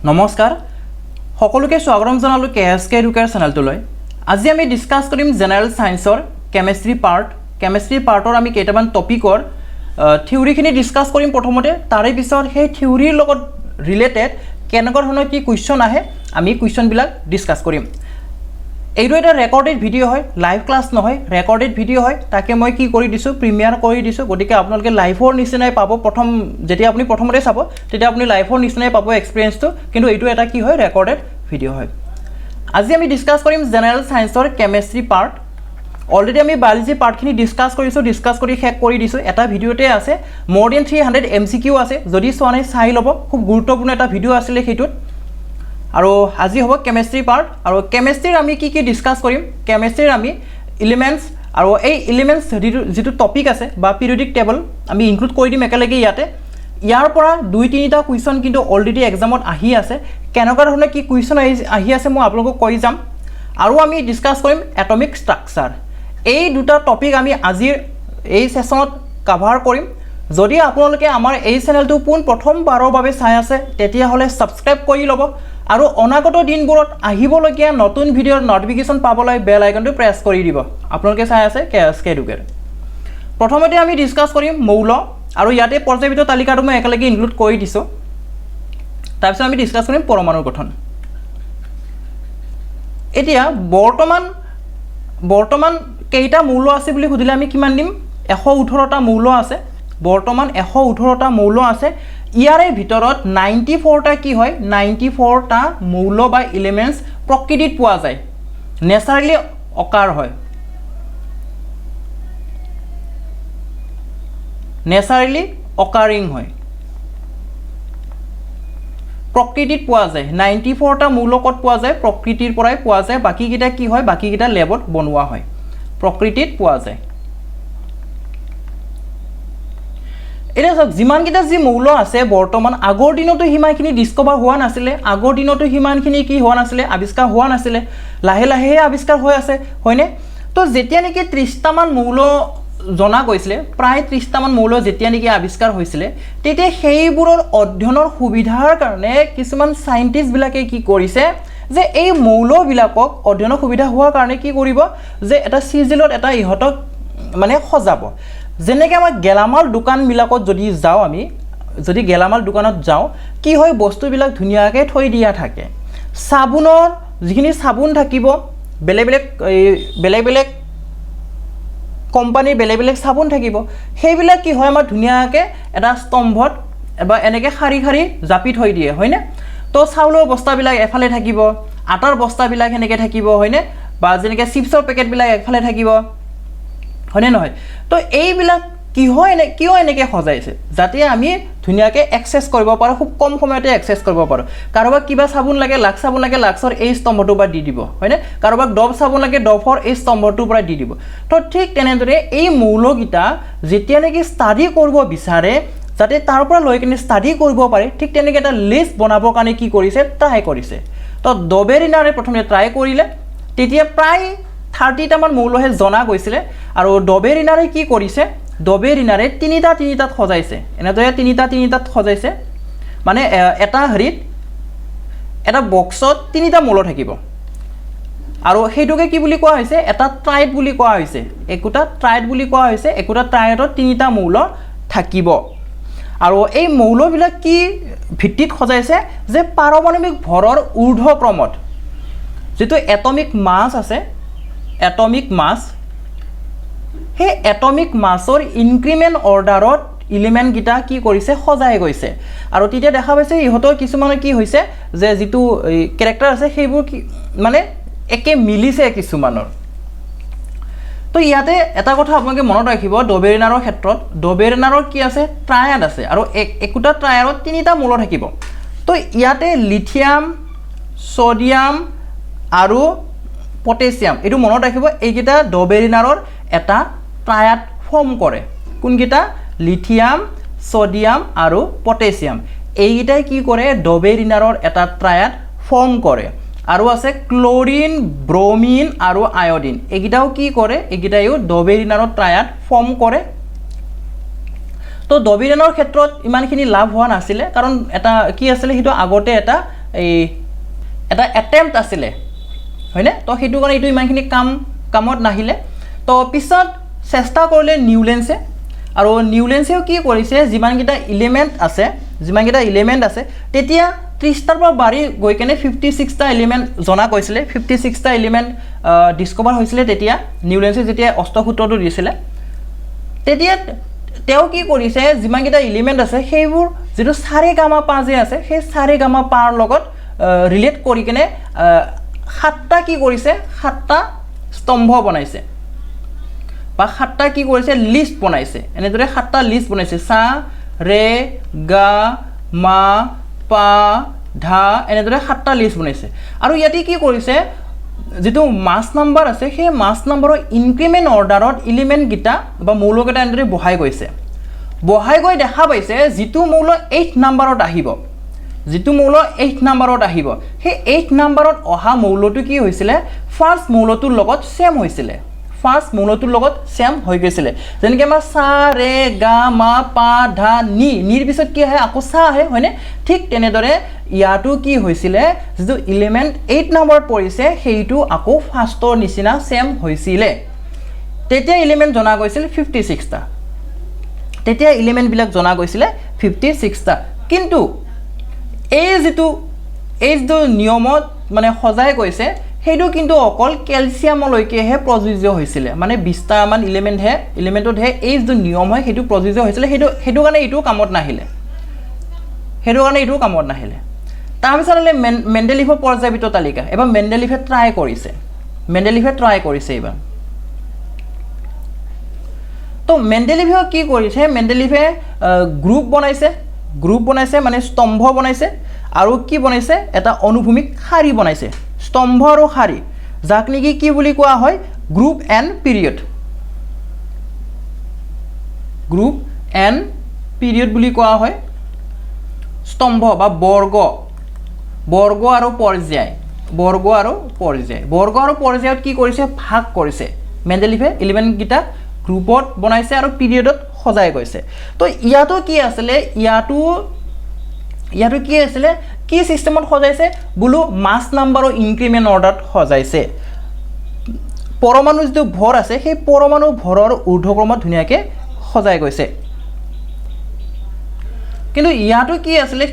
নমস্কাৰ সকলোকে স্বাগতম জনালো KSK Educare চেনেলটোলৈ আজি আমি ডিসকাস কৰিম জেনাৰেল সায়েন্সৰ কেমিষ্ট্ৰি পাৰ্টৰ আমি কেইটামান টপিকৰ থিওৰিখিনি ডিসকাস কৰিম প্ৰথমতে তাৰে পিছত সেই থিওৰিৰ লগত ৰিলেটেড কেনেকুৱা ধৰণৰ কি কোৱেশ্চন আহে আমি কোৱেশ্চন বিলাক ডিসকাস কৰিম এইটো এটা ৰেকৰ্ডেড ভিডিও হয় লাইভ ক্লাস নহয় ৰেকৰ্ডেড ভিডিও হয় তাকে মই কি কৰি দিছো প্ৰিমিয়াৰ কৰি দিছো গতিকে আপোনালোকে লাইভৰ নিচিনাই পাব প্ৰথম যেতিয়া আপুনি প্ৰথমতে চাব তেতিয়া আপুনি লাইভৰ নিচিনাই পাব এক্সপেৰিয়েন্সটো কিন্তু এইটো এটা কি হয় ৰেকৰ্ডেড ভিডিও হয় আজি আমি ডিসকাস কৰিম জেনাৰেল সায়েন্সৰ কেমিষ্ট্ৰি পাৰ্ট অলৰেডি আমি বায়োলজি পাৰ্টখিনি ডিসকাস কৰি শেষ কৰি দিছো এটা ভিডিওতে আছে more than 300 MCQ আছে যদি চোৱা নাই চাই লব খুব গুৰুত্বপূৰ্ণ এটা ভিডিও আছিল হেতুত আৰু আজি হ'ব কেমিষ্ট্ৰি পাৰ্ট আৰু কেমিষ্ট্ৰিৰ আমি কি ডিসকাস কৰিম কেমিষ্ট্ৰিৰ আমি এলিমেন্টস আৰু এই এলিমেন্টস যেটো টপিক আছে বা পিৰিয়ডিক টেবল আমি ইনক্লুড কৰি দিম একেলগে ইয়াতে ইয়াৰ পৰা দুই তিনিটা কোৱেশ্চন কিন্তু অলৰেডি এক্সামত আহি আছে কেনেকুৱা ধৰণে কি কোৱেশ্চন আহি আছে মই আপোনালোকক কৈ যাম আৰু আমি ডিসকাস কৰিম এটমিক ষ্ট্ৰাকচাৰ এই দুটা টপিক আমি আজিৰ এই সেশনত কভাৰ কৰিম যদি আপোনালোকে আমাৰ এই চেনেলটো পোন প্ৰথমবাৰৰ বাবে চাই আছে তেতিয়া হলে সাবস্ক্ৰাইব কৰি লব আৰু অনাগত দিনবোৰত আহিবলগীয়া নতুন ভিডিওৰ নটিফিকেশন পাবলৈ বেল আইকনটো প্ৰেছ কৰি দিব আপোনালোকে চাই আছে KSK Educare প্ৰথমতে আমি ডিসকাস কৰিম মৌল আৰু ইয়াতে পৰ্যায়বিত তালিকাটো মই একেলগে ইনক্লুড কৰি দিছো তাৰপিছত আমি ডিসকাস কৰিম পৰমাণুৰ গঠন এতিয়া বৰ্তমান কেইটা মৌল আছে বুলি খুদিলে আমি কিমান দিম 118টা মৌল আছে বৰ্তমান 118টা মৌল আছে ইয়াৰে ভিতৰত 94টা কি হয় 94টা মৌল বা এলিমেন্টস প্ৰকৃতিত পোৱা যায় নেচাৰেলি অকাৰ হয় নেচাৰেলি অকাৰিং হয় প্ৰকৃতিত পোৱা যায় 94টা মৌল কত পোৱা যায় প্ৰকৃতিৰ পৰাই পোৱা যায় বাকি কিটা কি হয় বাকি কিটা ল্যাবত বনোৱা হয় প্ৰকৃতিত পোৱা যায় এটা সব জিমান কিটা জি মৌল আছে বৰ্তমান আগৰ দিনতো হিমানখিনি ডিসকভাৰ হোৱা নাছিলে আগৰ দিনতো হিমানখিনি কি হোৱা নাছিলে আবিষ্কাৰ হোৱা নাছিলে লাহে লাহে আবিষ্কাৰ হৈ আছে হয়নে তো যেতিয়া নেকি 30টা মান মৌল জনা গৈছিলে প্ৰায় 30টা মান মৌল যেতিয়া নেকি আবিষ্কাৰ হৈছিলে তেতিয়া সেইবোৰৰ অধ্যয়নৰ সুবিধাৰ কাৰণে কিছুমান সাইন্টিস্ট বিলাকে কি কৰিছে যে এই মৌল বিলাকক অধ্যয়নৰ সুবিধা হোৱাৰ কাৰণে কি কৰিব যে এটা সিজিলত এটা ইহতক মানে সজাব যেনেকৈ আমাৰ গেলামাল দোকান বিলাকত যদি যাও আমি যদি গেলামাল দোকানত যাও কি হয় বস্তুবিলাক ধুনিয়াকে থৈ দিয়া থাকে সাবুনৰ যিখিনি সাবুন থাকিব বেলেগ কোম্পানীৰ বেলেগ সাবুন থাকিব সেইবিলাক কি হয় আমাৰ ধুনিয়াকে এটা স্তম্ভত বা এনেকে খাৰি জাপি থৈ দিয়ে হয়নে তো চাউলৰ বস্তাবিলাক এফালে থাকিব আটাৰ বস্তাবিলাক এনেকে থাকিব হয়নে বা যেনেকে চিপছৰ পেকেটবিলাক এফালে থাকিব হয়নে নহয় তো এইবিলাক কি হয় কিয় এনেকে সজাইছে যাতে আমি ধুনিয়াকে এক্সেস কৰিব পাৰো খুব কম সময়তে এক্সেস কৰিব পাৰো কাৰোবাক কিবা সাবুন লাগে লাক্সৰ এই স্তম্ভটো পৰা দি দিব হয়নে কাৰোবাক ডব সাবুন লাগে ডবৰ এই স্তম্ভটো পৰা দি দিব তো ঠিক তেনেদৰে এই মৌলগিতা যেতিয়া নেকি ষ্টাডি কৰিব বিচাৰে যাতে তাৰ পৰা লৈ কিনে ষ্টাডি কৰিব পাৰে ঠিক তেনেকৈ এটা লিষ্ট বনাবৰ কাৰণে কি কৰিছে ট্ৰাই কৰিছে তো ডবেৰিনাৰে প্ৰথমে ট্ৰাই কৰিলে তেতিয়া প্ৰায় 30টা মান মৌলহে জনা গৈছিলে আৰু ডবেৰিনাৰে কি কৰিছে ডবেৰিনাৰে তিনিটাত সজাইছে এনেদৰে তিনিটাত সজাইছে মানে এটা হৰিত এটা বক্সত তিনিটা মৌল থাকিব আৰু হেইটোকে কি বুলি কোৱা হৈছে এটা ট্ৰাইড বুলি কোৱা হৈছে একোটা ট্ৰাইডত তিনিটা মৌল থাকিব আৰু এই মৌলবিলাক কি ভিত্তিত সজাইছে যে পাৰমাণবিক ভৰৰ ঊৰ্ধ্বক্ৰমত যেটো এটমিক মাছ আছে এটমিক মাছ হে এটমিক মাছৰ ইনক্ৰিমেন্ট অৰ্ডাৰত এলিমেন্ট গিটা কি কৰিছে সজাই গৈছে আৰু তেতিয়া দেখা পাইছে ইহতৰ কিছুমানে কি হৈছে যে যেটো ক্যাৰেক্টাৰ আছে সেইবোৰ মানে একে মিলিছে কিছুমানৰ তো ইয়াতে এটা কথা আপোনালোকে মনত ৰাখিব ডবেৰিনাৰৰ ক্ষেত্ৰত ডবেৰিনাৰৰ কি আছে ট্ৰায়াড আছে আৰু একোটা ট্ৰায়াডত তিনিটা মৌল থাকিব তো ইয়াতে লিথিয়াম সোডিয়াম আৰু পটাছিয়াম এটো মনত ৰাখিব এইকেইটা ডবেৰিনাৰৰ এটা ট্ৰায়াড ফৰ্ম কৰে কোনকেইটা লিথিয়াম সোডিয়াম আৰু পটাছিয়াম এইকেইটাই কি কৰে ডবেৰিনাৰৰ এটা ট্ৰায়াড ফৰ্ম কৰে আৰু আছে ক্লোৰিন ব্ৰোমিন আৰু আয়োডিন এইকেইটাও কি কৰে এইকেইটাইও ডবেৰিনাৰৰ ট্ৰায়াড ফৰ্ম কৰে তো ডবিৰেনৰ ক্ষেত্ৰত ইমানখিনি লাভ হোৱা নাছিলে কাৰণ এটা কি আছিল হিটো আগতে এটা এই এটা এটেম্প্ট আছিলে হয়নে তো সেইটো কাৰণে এইটো ইমানখিনি কামত নাহিলে তো পিছত চেষ্টা কৰিলে নিউলেন্সে আৰু নিউলেন্সেও কি কৰিছে যিমানকেইটা এলিমেণ্ট আছে তেতিয়া 30টাৰ পৰা বাঢ়ি গৈ কেনে 56টা এলিমেণ্ট জনা কৈছিলে 56টা এলিমেণ্ট ডিস্কভাৰ হৈছিলে তেতিয়া নিউলেন্সে যেতিয়া অষ্টসূত্ৰটো দিছিলে তেতিয়া তেওঁ কি কৰিছে যিমানকেইটা এলিমেণ্ট আছে সেইবোৰ যেটো সাৰেগামাপা যে আছে সেই সাৰেগামাপাৰ লগত ৰিলেট কৰি কেনে 7টা কি কৰিছে 7টা স্তম্ভ বনাইছে বা 7টা কি কৰিছে লিষ্ট বনাইছে এনেদৰে 7টা লিষ্ট বনাইছে সা ৰে গা মা পা ধা এনেদৰে 7টা লিষ্ট বনাইছে আৰু ইয়াতে কি কৰিছে যেটো মাস নাম্বাৰ আছে সেই মাস নাম্বাৰৰ ইনক্ৰিমেন্ট অৰ্ডাৰত এলিমেন্ট গিটা বা মৌলকেইটা এনেদৰে বহাই গৈছে বহাই গৈ দেখা পাইছে যেটো মৌল 8 নাম্বাৰত আহিব যেটো মৌল 8 নাম্বাৰত আহিব সেই 8 নাম্বাৰত অহা মৌলটো কি হৈছিলে ফাৰ্স্ট মৌলটোৰ লগত সেম হৈছিলে ফাৰ্স্ট মৌলটোৰ লগত সেম হৈ গৈছিলে যেনেকৈ আমাৰ সা ৰে গা মা পা ধা নি নিৰ পিছত কি আহে আকৌ সা আহে হয়নে ঠিক তেনেদৰে ইয়াটো কি হৈছিলে যেটো এলিমেন্ট 8 নম্বৰত পৰিছে সেইটো আকৌ ফাৰ্স্টৰ নিচিনা সেম হৈছিলে তেতিয়া এলিমেন্ট জনা গৈছিল 56টা তেতিয়া এলিমেন্ট বিলাক জনা গৈছিলে 56টা কিন্তু এই যেটো নিয়মত মানে সজাই গৈছে হেইটো কিন্তু অকল ক্যালসিয়ামলৈকেহে প্ৰযোজ্য হৈছিল মানে 20টা মান এলিমেন্টত হে এই যে নিয়ম হয় হেতু প্ৰযোজ্য হৈছিল হেতু কাৰণে এটো কামত নাহিলে তাৰ পিছত মেন্ডেলিফৰ পৰ্যায়বিত তালিকা এবাৰ মেন্ডেলিফে ট্ৰাই কৰিছে এবাৰ তো মেন্ডেলিফে কি কৰিছে মেন্ডেলিফে গ্ৰুপ বনাইছে মানে স্তম্ভ বনাইছে আৰু কি বনাইছে এটা অনুভূমিক শাৰী বনাইছে স্তম্ভ আৰু শাৰী যাক নেকি কি বুলি কোৱা হয় গ্ৰুপ এণ্ড পিৰিয়ড বুলি কোৱা হয় স্তম্ভ বা বৰ্গ আৰু পৰ্যায় পৰ্যায়ত কি কৰিছে ভাগ কৰিছে মেন্ডেলিফে এলিমেন্ট গিটা গ্ৰুপত বনাইছে আৰু পিৰিয়ডত সজাই গৈছে তো ইয়াটো কি আছিলে কি সিস্টেমত সজাইছে বুলু মাস নাম্বাৰৰ ইনক্ৰিমেন্ট অৰ্ডাৰত সজাইছে পৰমাণু যেটো ভৰ আছে সেই পৰমাণু ভৰৰ ঊৰ্ধ্বক্ৰমত ধুনিয়াকে সজাই গৈছে কিন্তু ইয়াটো কি আছিলে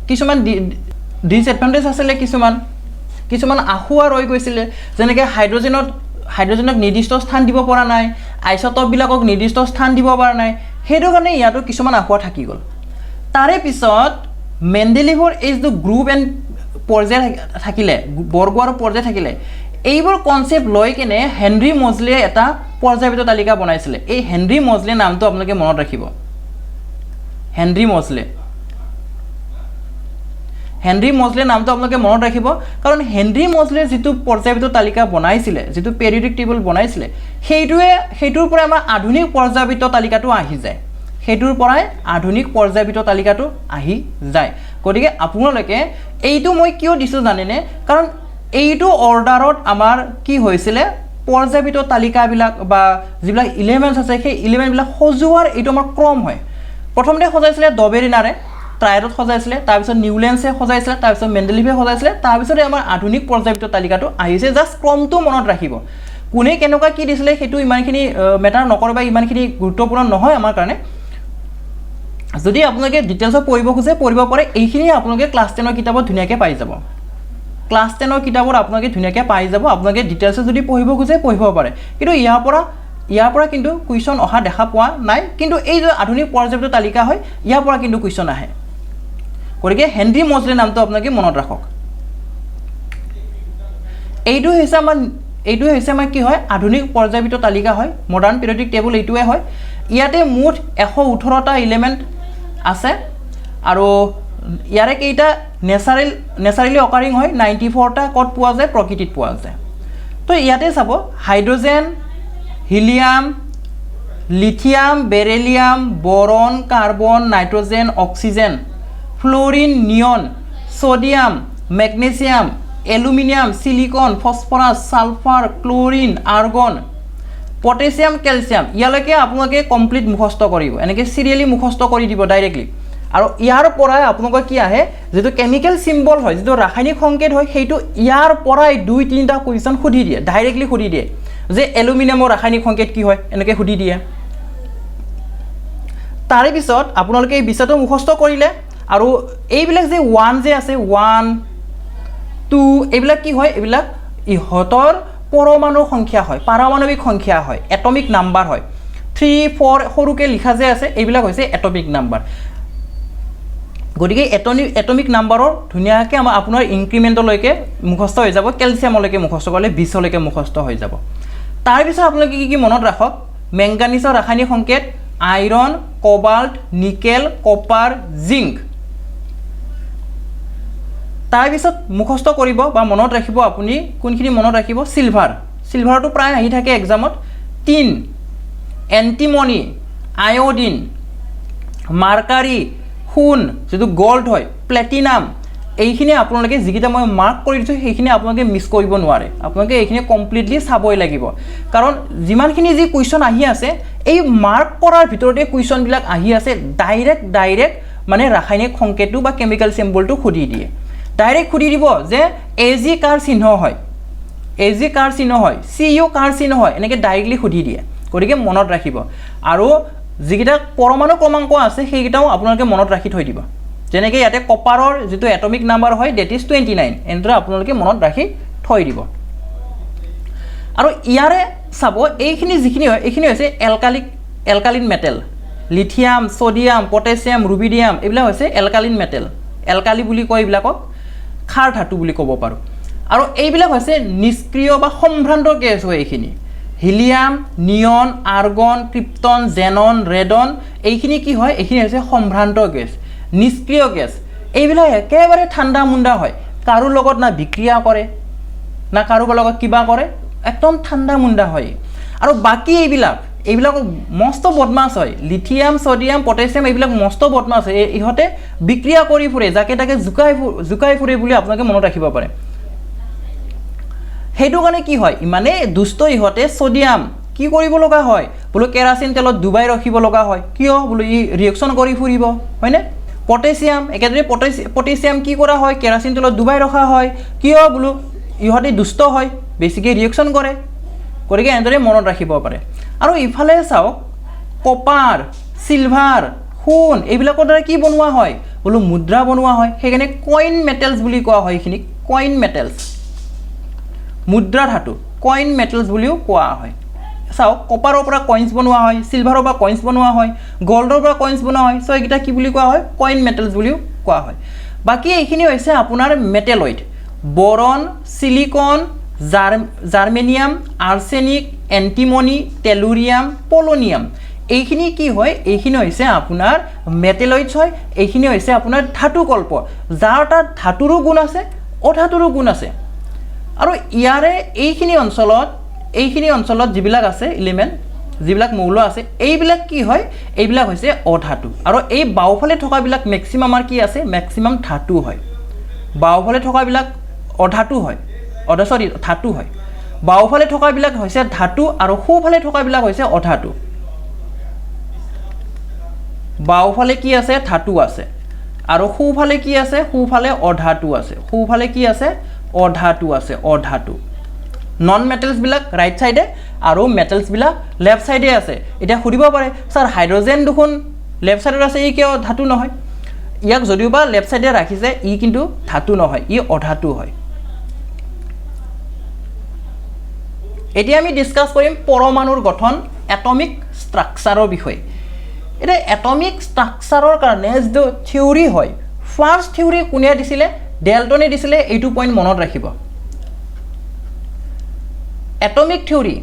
কিছুমান ডিসএডভান্টেজ আছিলে কিছুমান আহুৱা ৰৈ গৈছিলে যেনেকৈ হাইড্ৰোজেনক নিৰ্দিষ্ট স্থান দিব পৰা নাই আইসোটপ বিলাকক নিৰ্দিষ্ট স্থান দিব পৰা নাই হেতু কাৰণে ইয়াটো কিছুমান আহুৱা থাকি গল তাৰে পিছত মেন্ডেলিফৰ এই যে গ্ৰুপ এণ্ড পৰ্যায় থাকিলে বৰ্গ আৰু পৰ্যায় থাকিলে এইবোৰ কনসেপ্ট লৈ কেনে হেনৰি মজলে এটা পৰ্যায়বিত তালিকা বনাইছিলে এই হেনৰি মজলে নামটো আপোনালোকে মনত ৰাখিব হেনৰি মজলে নামটো আপোনালোকে মনত ৰাখিব কাৰণ হেনৰি মজলে যেটো পৰ্যায়বিত তালিকা বনাইছিলে যেটো পেৰিয়ডিক টেবল বনাইছিলে সেইটোৰ পৰা আমাৰ আধুনিক পৰ্যায়বিত তালিকাটো আহি যায় গতিকে আপোনালোকে এইটো মই কিয় দিছো জানেনে কাৰণ এইটো অৰ্ডাৰত আমাৰ কি হৈছিল পৰ্যায়বিত তালিকাবিলাক বা যিবিলাক এলিমেন্টস আছে সেই এলিমেন্টবিলাক সজোৱাৰ এইটো আমাৰ ক্ৰম হয় প্ৰথমতে সজাইছিলে ডবেৰিনাৰে ট্ৰায়াডত সজাইছিলে তাৰ পিছত নিউলেন্সে সজাইছিলে তাৰ পিছত মেন্ডেলিফে সজাইছিলে তাৰ পিছত আমাৰ আধুনিক পৰ্যায়বিত তালিকাটো আহিছে জাস্ট ক্ৰমটো মনত ৰাখিব কোনে কেনেকুৱা কি দিছিলে হেতু ইমানখিনি মেটাৰ নকৰে বা ইমানখিনি গুৰুত্বপূৰ্ণ নহয় আমাৰ কাৰণে যদি আপোনালোকে ডিটেইলছ পঢ়িব খুজে পঢ়িব পাৰে এইখিনি আপোনালোকে ক্লাস 10 ৰ কিতাপত ধুনিয়াকে পাই যাব আপোনালোকে ডিটেইলছ যদি পঢ়িব খুজে পঢ়িব পাৰে কিন্তু ইয়াৰ পৰা কিন্তু কুৱেশ্যন অহা দেখা পোৱা নাই কিন্তু এই যে আধুনিক পৰ্যায়বিত তালিকা হয় ইয়াৰ পৰা কিন্তু কুৱেশ্যন আহে গতিকে হেনৰি মজলে নামটো আপোনালোকে মনত ৰাখক এইটো হৈছে আমাৰ কি হয় আধুনিক পৰ্যায়বিত তালিকা হয় মডাৰ্ণ পিৰিয়ডিক টেবল এইটোৱে হয় ইয়াতে মুঠ 118টা এলিমেন্ট আছে আৰু ইয়াৰে কেইটা নেচাৰেলি অকাৰিং হয় 94টা কত পোৱা যায় প্ৰকৃতিত পোৱা যায় তো ইয়াতে চাব hydrogen helium lithium beryllium boron carbon nitrogen oxygen fluorine neon sodium magnesium aluminium silicon phosphorus sulphur chlorine argon potassium calcium ইয়ালৈকে আপোনালোকে কমপ্লিট মুখস্থ কৰিব এনেকৈ সিৰিয়ালি মুখস্থ কৰি দিব ডাইৰেক্টলি আৰু ইয়াৰ পৰাই আপোনালোকৰ কি আহে যেটো কেমিক্যাল সিম্বল হয় যেটো ৰাসায়নিক সংকেত হয় সেইটো ইয়াৰ পৰাই 2-3টা কোৱেশ্চন খুদি দিয়ে ডাইৰেক্টলি খুদি দিয়ে যে এলুমিনিয়ামৰ ৰাসায়নিক সংকেত কি হয় এনেকৈ খুদি দিয়ে তাৰে পিছত আপোনালোকে এই বিষয়টো মুখস্থ কৰিলে আৰু এইবিলাক যে 1 যে আছে 1 2 এইবিলাক কি হয় এইবিলাক ইহতৰ পৰমাণু সংখ্যা হয় পাৰমাণবিক সংখ্যা হয় এটমিক নাম্বাৰ হয় 3 4 সৰুকে লিখা যে আছে এইবিলাক হৈছে এটমিক নাম্বাৰ গতিকে এটমিক নাম্বাৰৰ ধুনিয়াকৈ আপোনাৰ ইনক্ৰিমেন্টলৈকে মুখস্থ হৈ যাব ক্যালসিয়ামলৈকে মুখস্থ কৰিলে 20 লৈকে মুখস্থ হৈ যাব তাৰ পিছত আপোনালোকে কি মনত ৰাখক মেংগানিজৰ ৰাসায়নিক সংকেত iron cobalt nickel copper zinc তাৰ পিছত মুখস্থ কৰিব বা মনত ৰাখিব আপুনি কোনখিনি মনত ৰাখিব সিলভাৰটো প্ৰায় আহি থাকে এক্সামত টিন এন্টিমনি আয়োডিন মাৰ্কাৰী সোণ যেটো গোল্ড হয় প্লাটিনাম এইখিনি আপোনালোকে যিকিটা মই মাৰ্ক কৰি দিছো সেইখিনি আপোনালোকে মিস কৰিব নোৱাৰে আপোনালোকে এইখিনি কমপ্লিটলি চাবই লাগিব কাৰণ যিমানখিনি যি কোৱেশ্চন আহি আছে এই মাৰ্ক কৰাৰ ভিতৰতে কোৱেশ্চন বিলাক আহি আছে ডাইৰেক্ট মানে ৰাসায়নিক সংকেতটো বা কেমিক্যাল সিম্বলটো খুদি দিয়ে ডাইৰেক্ট খুদি দিব যে এজি কাৰ চিহ্ন হয় সিইউ কাৰ চিহ্ন হয় এনেকৈ ডাইৰেক্টলি খুদি দিয়ে গতিকে মনত ৰাখিব আৰু যিকিটা পৰমাণু ক্ৰমাংক আছে সেইকিটাও আপোনালোকে মনত ৰাখি থৈ দিব যেনেকৈ ইয়াতে কপাৰৰ যেটো এটমিক নাম্বাৰ হয় that is 29 এন্দ্ৰ আপোনালোকে মনত ৰাখি থৈ দিব আৰু ইয়াৰে চাব এইখিনি যিখিনি হয় এইখিনি হৈছে alkaline metal lithium sodium potassium rubidium এইবিলাক হৈছে এলকালিন মেটেল এলকালি বুলি কয় এইবিলাকক খাৰ ধাতু বুলি ক'ব পাৰো আৰু এইবিলাক হৈছে নিষ্ক্ৰিয় বা সম্ভ্ৰান্ত গেছ হয় এইখিনি হিলিয়াম নিয়ন আৰ্গন ক্ৰিপ্টন জেনন ৰেডন এইখিনি কি হয় এইখিনি হৈছে সম্ভ্ৰান্ত গেছ নিষ্ক্ৰিয় গেছ এইবিলাক একেবাৰে ঠাণ্ডা মুণ্ডা হয় কাৰো লগত না বিক্ৰিয়া কৰে না কাৰোবাৰ লগত কিবা কৰে একদম ঠাণ্ডা মুণ্ডা হয় আৰু বাকি এইবিলাক মস্ত বদমাছ হয় লিথিয়াম সোডিয়াম পটাছিয়াম এইবিলাক মস্ত বদমাছ হয় ইহতে বিক্ৰিয়া কৰি ফুৰে যাকে তাকে জুকাই ফুৰে বুলি আপোনালোকে মনত ৰাখিব পাৰে হেতু কাৰণে কি হয় ইমানে দুষ্ট ইহতে সোডিয়াম কি কৰিব লগা হয় বলো কেৰাচিন তেলত ডুবাই ৰাখিব লগা হয় কিয় বলো ই ৰিঅ্যাকচন কৰি ফুৰিব হয়নে পটাছিয়াম একেদৰে পটাছিয়াম কি কৰা হয় কেৰাচিন তেলত ডুবাই ৰখা হয় কিয় বলো ইহতে দুষ্ট হয় বেছিকৈ ৰিঅ্যাকচন কৰে গতিকে এনেদৰে মনত ৰাখিব পাৰে আৰু ইফালে চাও কপাৰ সিলভাৰ সোণ এইবিলাকৰ দ্বাৰা কি বনোৱা হয় বলো মুদ্ৰা বনোৱা হয় সেইকাৰণে কইন মেটেলছ বুলি কোৱা হয় এইখিনি কইন মেটেলছ মুদ্ৰা ধাতু কইন মেটেলছ বুলিও কোৱা হয় চাও কপাৰৰ পৰা কইনছ বনোৱা হয় সিলভাৰৰ পৰা কইনছ বনোৱা হয় গোল্ডৰ পৰা কইনছ বনোৱা হয় সো এইটা কি বুলি কোৱা হয় কইন মেটেলছ বুলিও কোৱা হয় বাকি এইখিনি হৈছে আপোনাৰ metalloid boron silicon germanium arsenic antimony tellurium polonium এইখিনি কি হয় এইখিনি হৈছে আপোনাৰ মেটেলয়েডছ হয় এইখিনি হৈছে আপোনাৰ ধাতু কল্প যাৰ তাত ধাতুৰো গুণ আছে অধাতুৰো গুণ আছে আৰু ইয়াৰে এইখিনি অঞ্চলত যিবিলাক আছে এলিমেন্ট যিবিলাক মৌল আছে এইবিলাক কি হয় এইবিলাক হৈছে অধাতু আৰু এই বাওফালে থকা বিলাক ম্যাক্সিমাম কি আছে ম্যাক্সিমাম ধাতু হয় বাওফালে থকা বিলাক অধাতু হয় ধাতু হয় বাওফালে থকা বিলাক হৈছে ধাতু আৰু সোফালে থকা বিলাক হৈছে অধাতু বাওফালে কি আছে ধাতু আছে আৰু সোফালে কি আছে সোফালে অধাতু আছে সোফালে কি আছে অধাতু আছে অধাতু নন মেটেলছ বিলাক ৰাইট সাইডে আৰু মেটেলছ বিলাক লেফট সাইডে আছে এটা খুদিব পাৰে স্যাৰ হাইড্ৰোজেন দুখন লেফট সাইডত আছে ই কিয় ধাতু নহয় ইয়াক যদিওবা লেফট সাইডে ৰাখিছে ই কিন্তু ধাতু নহয় ই অধাতু হয় এতিয়া আমি ডিসকাস কৰিম পৰমাণুৰ গঠন এটমিক স্ট্ৰাকচাৰৰ বিষয়ে এটা এটমিক স্ট্ৰাকচাৰৰ কাৰণে যে থিওৰি হয় ফাৰ্স্ট থিওৰি কোনে দিছিলে ডেল্টনে দিছিলে এইটো পইণ্ট মনত ৰাখিব এটমিক থিওৰি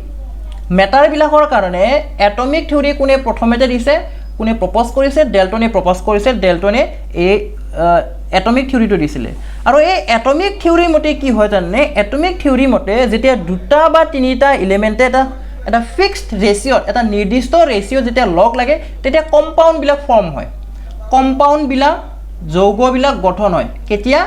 মেটাৰ বিলাকৰ কাৰণে এটমিক থিওৰি কোনে প্ৰথমতে দিছে কোনে প্ৰপ'জ কৰিছে ডেল্টনে প্ৰপ'জ কৰিছে ডেল্টনে এই এটমিক থিওৰিটো দিছিলে আৰু এই এটমিক থিওৰি মতে কি হয় জানে এটমিক থিওৰি মতে যেতিয়া দুটা বা তিনিটা এলিমেন্টে এটা ফিক্সড ৰেশিঅ এটা নিৰ্দিষ্ট ৰেশিঅ যেতিয়া লগ লাগে তেতিয়া কম্পাউণ্ড বিলাক ফৰ্ম হয় কম্পাউণ্ড বিলাক যৌগ বিলাক গঠন হয় কেতিয়া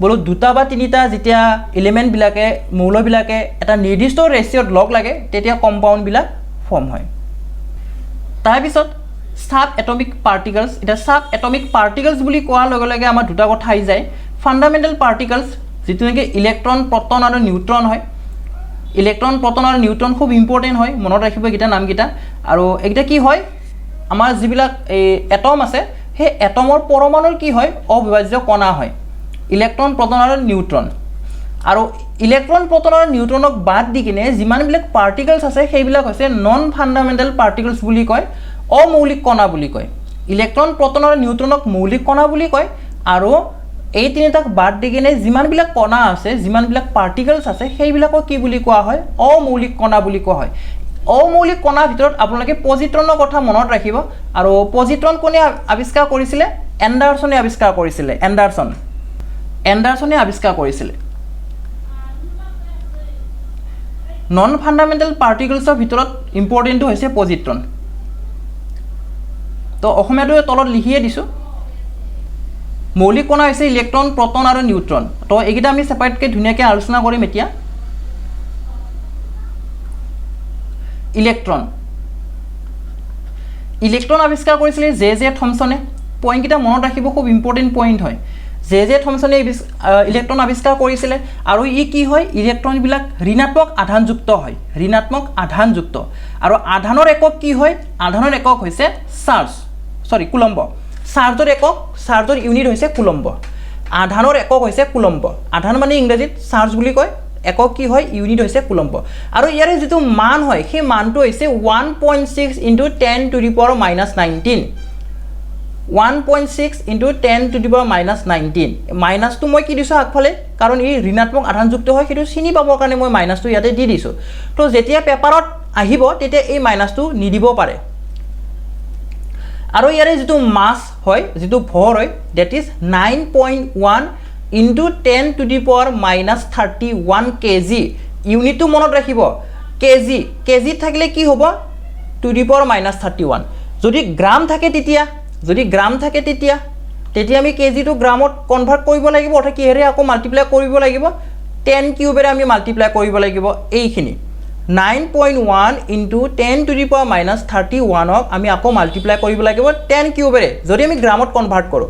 বলো দুটা বা তিনিটা যেতিয়া এলিমেন্ট বিলাকে মৌল বিলাকে এটা নিৰ্দিষ্ট ৰেশিঅত লগ লাগে তেতিয়া কম্পাউণ্ড বিলাক ফৰ্ম হয় তাৰ পিছত সাব এটমিক পাৰ্টিকলছ এটা সাব এটমিক পাৰ্টিকলছ বুলি কোৱাৰ লগে লগে আমাৰ দুটা কথা আহি যায় ফাণ্ডামেণ্টেল পাৰ্টিকলছ যেটো নেকি ইলেক্ট্ৰন প্ৰটন আৰু নিউট্ৰন হয় ইলেক্ট্ৰন প্ৰটন আৰু নিউট্ৰন খুব ইম্পৰ্টেণ্ট হয় মনত ৰাখিব গিটা নামগিটা আৰু এইটা কি হয় আমাৰ যিবিলাক এটম আছে সেই এটমৰ পৰমাণুৰ কি হয় অবিভাজ্য কণা হয় ইলেক্ট্ৰন প্ৰটন আৰু নিউট্ৰন আৰু ইলেক্ট্ৰন প্ৰটন আৰু নিউট্ৰনক বাদ দি কিনে যিমানবিলাক পাৰ্টিকলছ আছে সেইবিলাক হৈছে নন ফাণ্ডামেণ্টেল পাৰ্টিকলছ বুলি কয় অমৌলিক কণা বুলি কয় ইলেক্ট্ৰন প্ৰটন আৰু নিউট্ৰনক মৌলিক কণা বুলি কয় আৰু এই তিনিটাক বাদ দি কিনে যিমানবিলাক কণা আছে যিমানবিলাক পাৰ্টিকলছ আছে সেইবিলাকক কি বুলি কোৱা হয় অমৌলিক কণা বুলি কোৱা হয় অমৌলিক কণাৰ ভিতৰত আপোনালোকে পজিট্ৰনৰ কথা মনত ৰাখিব আৰু পজিট্ৰন কোনে আৱিষ্কাৰ কৰিছিলে এণ্ডাৰছনে আৱিষ্কাৰ কৰিছিলে এণ্ডাৰছনে আৱিষ্কাৰ কৰিছিলে নন ফাণ্ডামেণ্টেল পাৰ্টিকলছৰ ভিতৰত ইম্পৰ্টেণ্টটো হৈছে পজিট্ৰন তো অসমীয়াটো তলত লিখিয়ে দিছোঁ মৌলিক কণা হৈছে ইলেক্ট্ৰন প্ৰটন আৰু নিউট্ৰন তো এইকেইটা আমি সেপাৰেটকৈ ধুনীয়াকৈ আলোচনা কৰিম এতিয়া ইলেক্ট্ৰন আৱিষ্কাৰ কৰিছিলে জে থমছনে পইণ্টকেইটা মনত ৰাখিব খুব ইম্পৰ্টেণ্ট পইণ্ট হয় জে থমছনে ইলেক্ট্ৰন আৱিষ্কাৰ কৰিছিলে আৰু ই কি হয় ইলেক্ট্ৰনবিলাক ঋণাত্মক আধানযুক্ত হয় ঋণাত্মক আধানযুক্ত আৰু আধানৰ একক কি হয় আধানৰ একক হৈছে কুলম্ব চাৰ্জৰ ইউনিট হৈছে কুলম্ব আধানৰ একক হৈছে কুলম্ব আধান মানে ইংৰাজীত চাৰ্জ বুলি কয় একক কি হয় ইউনিট হৈছে কুলম্ব আৰু ইয়াৰে যেটো মান হয় সেই মানটো হৈছে 1.6 * 10 to the power minus 19 1.6 * 10 to the power minus 19 মাইনাসটো মই কি দিছো আগফালে কাৰণ ই ঋণাত্মক আধানযুক্ত হয় সেইটো চিনি পাবৰ কাৰণে মই মাইনাসটো ইয়াতে দি দিছো তো যেতিয়া পেপাৰত আহিব তেতিয়া এই মাইনাসটো নিদিব পাৰে আৰু ইয়াৰে যেটো মাস হয় যেটো ভৰ হয় that is 9.1 into 10 to the power minus 31 kg ইউনিটটো মনত ৰাখিব kg থাকিলে কি হ'ব to the power minus 31 যদি গ্ৰাম থাকে তেতিয়া আমি kg টো গ্ৰামত কনভাৰ্ট কৰিব লাগিব অথবা কিহেৰে আকৌ মাল্টিপ্লাই কৰিব লাগিব 10 কিউবেৰে আমি মাল্টিপ্লাই কৰিব লাগিব এইখিনি 9.1 into 10 to the power minus 31 ক আমি আকৌ মাল্টিপ্লাই কৰিব লাগিব 10 কিউবেৰে যদি আমি গ্ৰামত কনভাৰ্ট কৰো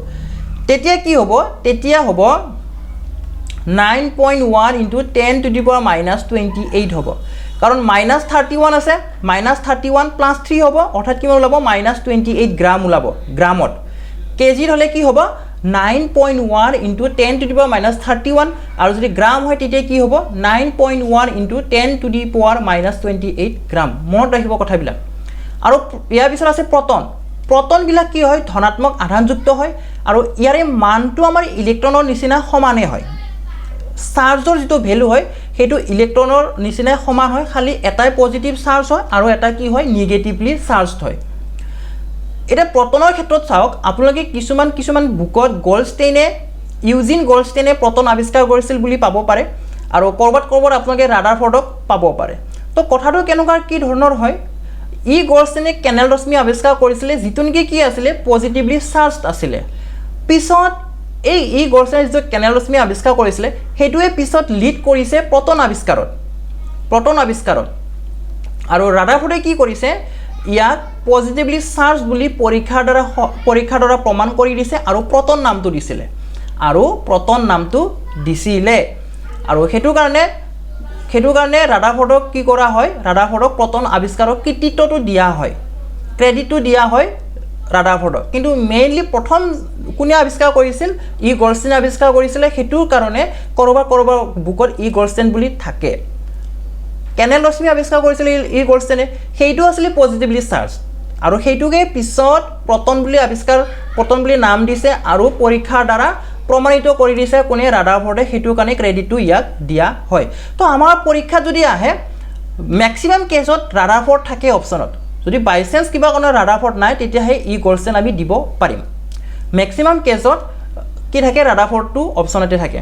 তেতিয়া কি হ'ব তেতিয়া হ'ব 9.1 into 10 to the power minus 28 হ'ব কাৰণ minus 31 আছে minus 31 plus 3 হ'ব অৰ্থাৎ কিমান ওলাব minus 28 গ্ৰাম ওলাব গ্ৰামত কেজি হলে কি হ'ব 9.1 into 10 to the power minus 31 আৰু যদি গ্ৰাম হয় তেতিয়া কি হ'ব 9.1 into 10 to the power minus 28 গ্ৰাম মনত ৰাখিব কথাবিলাক আৰু ইয়াৰ পিছত আছে প্ৰটন বিলাক কি হয় ধনাত্মক আধানযুক্ত হয় আৰু ইয়াৰে মানটো আমাৰ ইলেক্ট্ৰনৰ নিচিনা সমানে হয় চাৰ্জৰ যেটো ভ্যালু হয় হেতু ইলেক্ট্ৰনৰ নিচিনা সমান হয় খালি এটাই পজিটিভ চাৰ্জ হয় আৰু এটা কি হয় নিগেটিভলি চাৰ্জড হয় এটা প্ৰটনৰ ক্ষেত্ৰত চাওক আপোনালোকে কিছুমান বুকত গোল্ডষ্টেইনে ইউজিন গোল্ডষ্টেইনে প্ৰটন আৱিষ্কাৰ কৰিছিল বুলি পাব পাৰে আৰু কৰবাত আপোনালোকে ৰাদাৰফৰ্ডক পাব পাৰে তো কথাটো কেনেকুৱা কি ধৰণৰ হয় ই গোল্ডষ্টেইনে কেনেল ৰশ্মি আৱিষ্কাৰ কৰিছিল যেটো নেকি কি আছিল পজিটিভলি চাৰ্জড আছিল পিছত এই গোল্ডষ্টেইনে যে কেনেল ৰশ্মি আৱিষ্কাৰ কৰিছিল হেতুৱে পিছত লিড কৰিছে প্ৰটন আৱিষ্কাৰত আৰু ৰাদাৰফৰ্ডে কি কৰিছে ইয়াক পজিটিভলি চাৰ্জ বুলি পৰীক্ষাৰ দ্বাৰা প্ৰমাণ কৰি দিছে আৰু প্ৰটন নামটো দিছিলে আৰু হেতু কাৰণে ৰাদাৰফৰ্ডক কি কৰা হয় ৰাদাৰফৰ্ডক প্ৰটন আৱিষ্কাৰৰ কৃতিত্বটো দিয়া হয় ক্ৰেডিটটো দিয়া হয় ৰাদাৰফৰ্ডক কিন্তু মেইনলি প্ৰথম কোনে আৱিষ্কাৰ কৰিছিল ই গোল্ডষ্টেইনে আৱিষ্কাৰ কৰিছিল হেতুৰ কাৰণে কৰবাৰ বুকত ই গোল্ডষ্টেইন বুলি থাকে কেনেল ৰশ্মি আৱিষ্কাৰ কৰিছিল ই গোল্ডষ্টেইনে হেতু আছিল পজিটিভলি চাৰ্জ আৰু হেতুকে পিছত প্ৰটন বুলি নাম দিছে আৰু পৰীক্ষাৰ দ্বাৰা প্ৰমাণিত কৰি দিছে কোনে ৰাদাৰফৰ্ডে হেতুৰ কাৰণে ক্ৰেডিটটো ইয়াক দিয়া হয় তো আমাৰ পৰীক্ষা যদি আহে ম্যাক্সিমাম কেছত ৰাদাৰফৰ্ড থাকে অপচনত যদি বাই চান্স কিবা কোনো ৰাদাৰফৰ্ড নাই তেতিয়া হে ই গোল্ডষ্টেইন আমি দিব পাৰিম ম্যাক্সিমাম কেছত কি থাকে ৰাদাৰফৰ্ডটো অপচনতে থাকে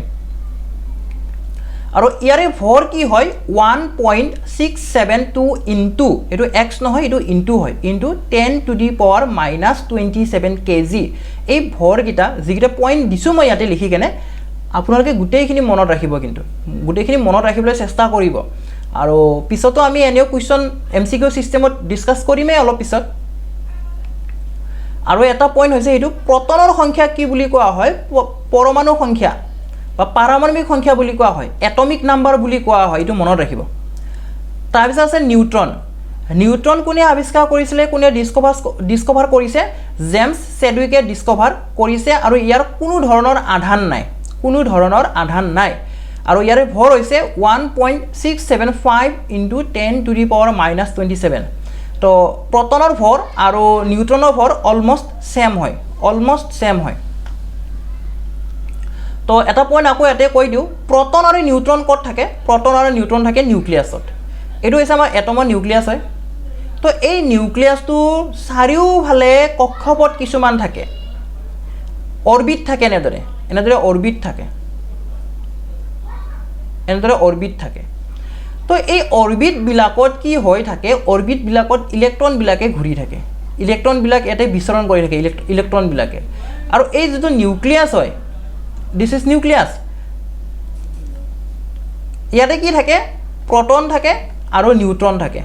আৰু ইয়াৰে ভৰ কি হয় 1.672 ইনটু এটো x নহয় এটো ইনটু হয় into 10 to the power minus 27 kg এই ভৰ গিটা যিগিটা পইণ্ট দিছো মই ইয়াতে লিখি কেনে আপোনালোকে গুটেইখিনি মনত ৰাখিব কিন্তু গুটেইখিনি মনত ৰাখিবলৈ চেষ্টা কৰিব আৰু পিছতো আমি এনেও কোৱেশ্চন MCQ সিস্টেমত ডিসকাস কৰিমে অলপ পিছত আৰু এটা পইণ্ট হৈছে এইটো প্ৰটনৰ সংখ্যা কি বুলি কোৱা হয় পৰমাণু সংখ্যা বা পাৰমাণৱিক সংখ্যা বুলি কোৱা হয় এটমিক নাম্বাৰ বুলি কোৱা হয় এইটো মনত ৰাখিব তাৰপিছত আছে নিউট্ৰন নিউট্ৰন কোনে আৱিষ্কাৰ কৰিছিলে কোনে ডিস্কভাৰ কৰিছে জেমছ চেডউইকে ডিস্কভাৰ কৰিছে আৰু ইয়াৰ কোনো ধৰণৰ আধান নাই আৰু ইয়াৰ ভৰ হৈছে 1.675 × 10⁻⁻27 তো প্ৰটনৰ ভৰ আৰু নিউট্ৰনৰ ভৰ অলমোষ্ট সেম হয় তো এটা পইণ্ট আকৌ ইয়াতে কৈ দিওঁ প্ৰটন আৰু নিউট্ৰন ক'ত থাকে প্ৰটন আৰু নিউট্ৰন থাকে নিউক্লিয়াছত এইটো হৈছে আমাৰ এটমৰ নিউক্লিয়াছ হয় তো এই নিউক্লিয়াছটো চাৰিওফালে কক্ষপথ কিছুমান থাকে অৰবিট থাকে এনেদৰে অৰবিট থাকে তো এই অৰবিটবিলাকত কি হৈ থাকে অৰবিটবিলাকত ইলেক্ট্ৰনবিলাকে ঘূৰি থাকে ইলেক্ট্ৰনবিলাক ইয়াতে বিচৰণ কৰি থাকে ইলেক্ট্ৰনবিলাকে আৰু এই যিটো নিউক্লিয়াছ হয় দিছ ইজ নিউক্লিয়াছ ইয়াতে কি থাকে প্ৰটন থাকে আৰু নিউট্ৰন থাকে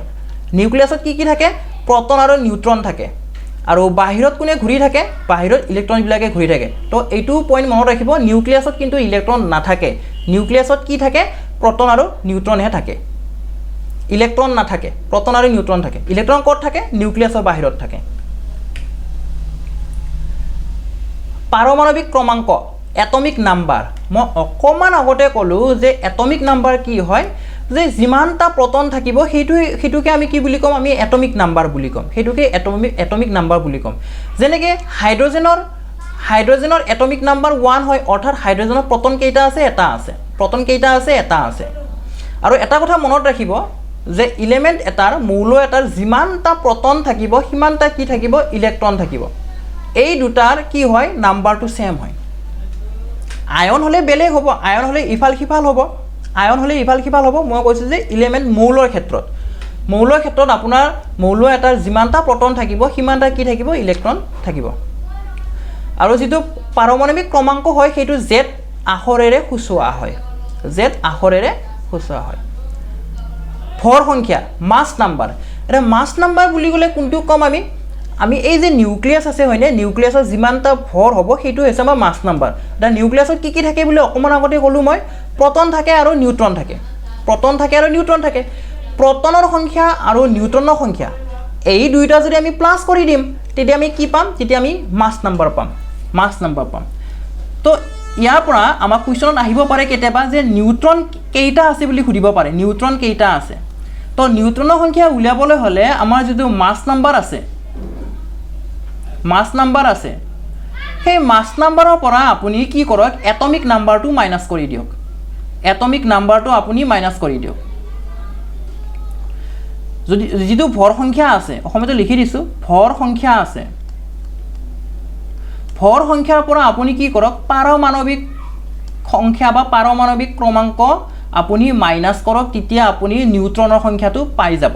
নিউক্লিয়াছত কি থাকে প্ৰটন আৰু নিউট্ৰন থাকে আৰু বাহিৰত কোনে ঘূৰি থাকে বাহিৰত ইলেক্ট্ৰনবিলাকে ঘূৰি থাকে তো এইটো পইণ্ট মনত ৰাখিব নিউক্লিয়াছত কিন্তু ইলেক্ট্ৰন নাথাকে নিউক্লিয়াছত কি থাকে প্ৰটন আৰু নিউট্ৰনহে থাকে ইলেক্ট্ৰন নাথাকে প্ৰটন আৰু নিউট্ৰন থাকে ইলেক্ট্ৰন ক'ত থাকে নিউক্লিয়াছৰ বাহিৰত থাকে পাৰমাণৱিক ক্ৰমাংক এটমিক নাম্বাৰ মই অকমান আগতে ক'লো যে এটমিক নাম্বাৰ কি হয় যে যিমানটা প্ৰটন থাকিব সেইটোকে আমি কি বুলি ক'ম আমি এটমিক নাম্বাৰ বুলি ক'ম সেইটোকে এটমিক নাম্বাৰ বুলি ক'ম যেনেকৈ হাইড্ৰজেনৰ এটমিক নাম্বাৰ 1 হয় অৰ্থাৎ হাইড্ৰজেনৰ প্ৰটন কেইটা আছে এটা আছে আৰু এটা কথা মনত ৰাখিব যে ইলেমেণ্ট এটাৰ মৌল এটাৰ যিমানটা প্ৰটন থাকিব সিমানটা কি থাকিব ইলেক্ট্ৰন থাকিব এই দুটাৰ কি হয় নাম্বাৰটো সেম হয় আয়ন হলে বেলেগ হ'ব আয়ন হলে ইফাল সিফাল হ'ব মই কৈছোঁ যে ইলেমেণ্ট মৌলৰ ক্ষেত্ৰত আপোনাৰ মৌল এটাৰ যিমানটা প্ৰটন থাকিব সিমানটা কি থাকিব ইলেক্ট্ৰন থাকিব আৰু যিটো পাৰমাণৱিক ক্ৰমাংক হয় সেইটো জেড আখৰেৰে সূচোৱা হয় ভৰ সংখ্যা মাছ নাম্বাৰ এটা মাছ নাম্বাৰ বুলি ক'লে কোনটো কম আমি এই যে নিউক্লিয়াছ আছে হয়নে নিউক্লিয়াছত যিমানটা ভৰ হ'ব সেইটো হৈছে আমাৰ মাছ নাম্বাৰ এটা নিউক্লিয়াছত কি থাকে বুলি অকণমান আগতে ক'লোঁ মই প্ৰটন থাকে আৰু নিউট্ৰন থাকে প্ৰটনৰ সংখ্যা আৰু নিউট্ৰনৰ সংখ্যা এই দুইটা যদি আমি প্লাছ কৰি দিম তেতিয়া আমি কি পাম তেতিয়া আমি মাছ নাম্বাৰ পাম তো ইয়াৰ পৰা আমাৰ কুৱেশ্যনত আহিব পাৰে কেতিয়াবা যে নিউট্ৰন কেইটা আছে বুলি সুধিব পাৰে নিউট্ৰন কেইটা আছে তো নিউট্ৰনৰ সংখ্যা উলিয়াবলৈ হ'লে আমাৰ যিটো মাছ নাম্বাৰ আছে সেই মাছ নাম্বাৰৰ পৰা আপুনি কি কৰক এটমিক নাম্বাৰটো মাইনাছ কৰি দিয়ক যদি যিটো ভৰ সংখ্যা আছে অসমতে লিখি দিছোঁ ভৰ সংখ্যাৰ পৰা আপুনি কি কৰক পাৰমাণৱিক সংখ্যা বা পাৰমাণৱিক ক্ৰমাংক আপুনি মাইনাছ কৰক তেতিয়া আপুনি নিউট্ৰনৰ সংখ্যাটো পাই যাব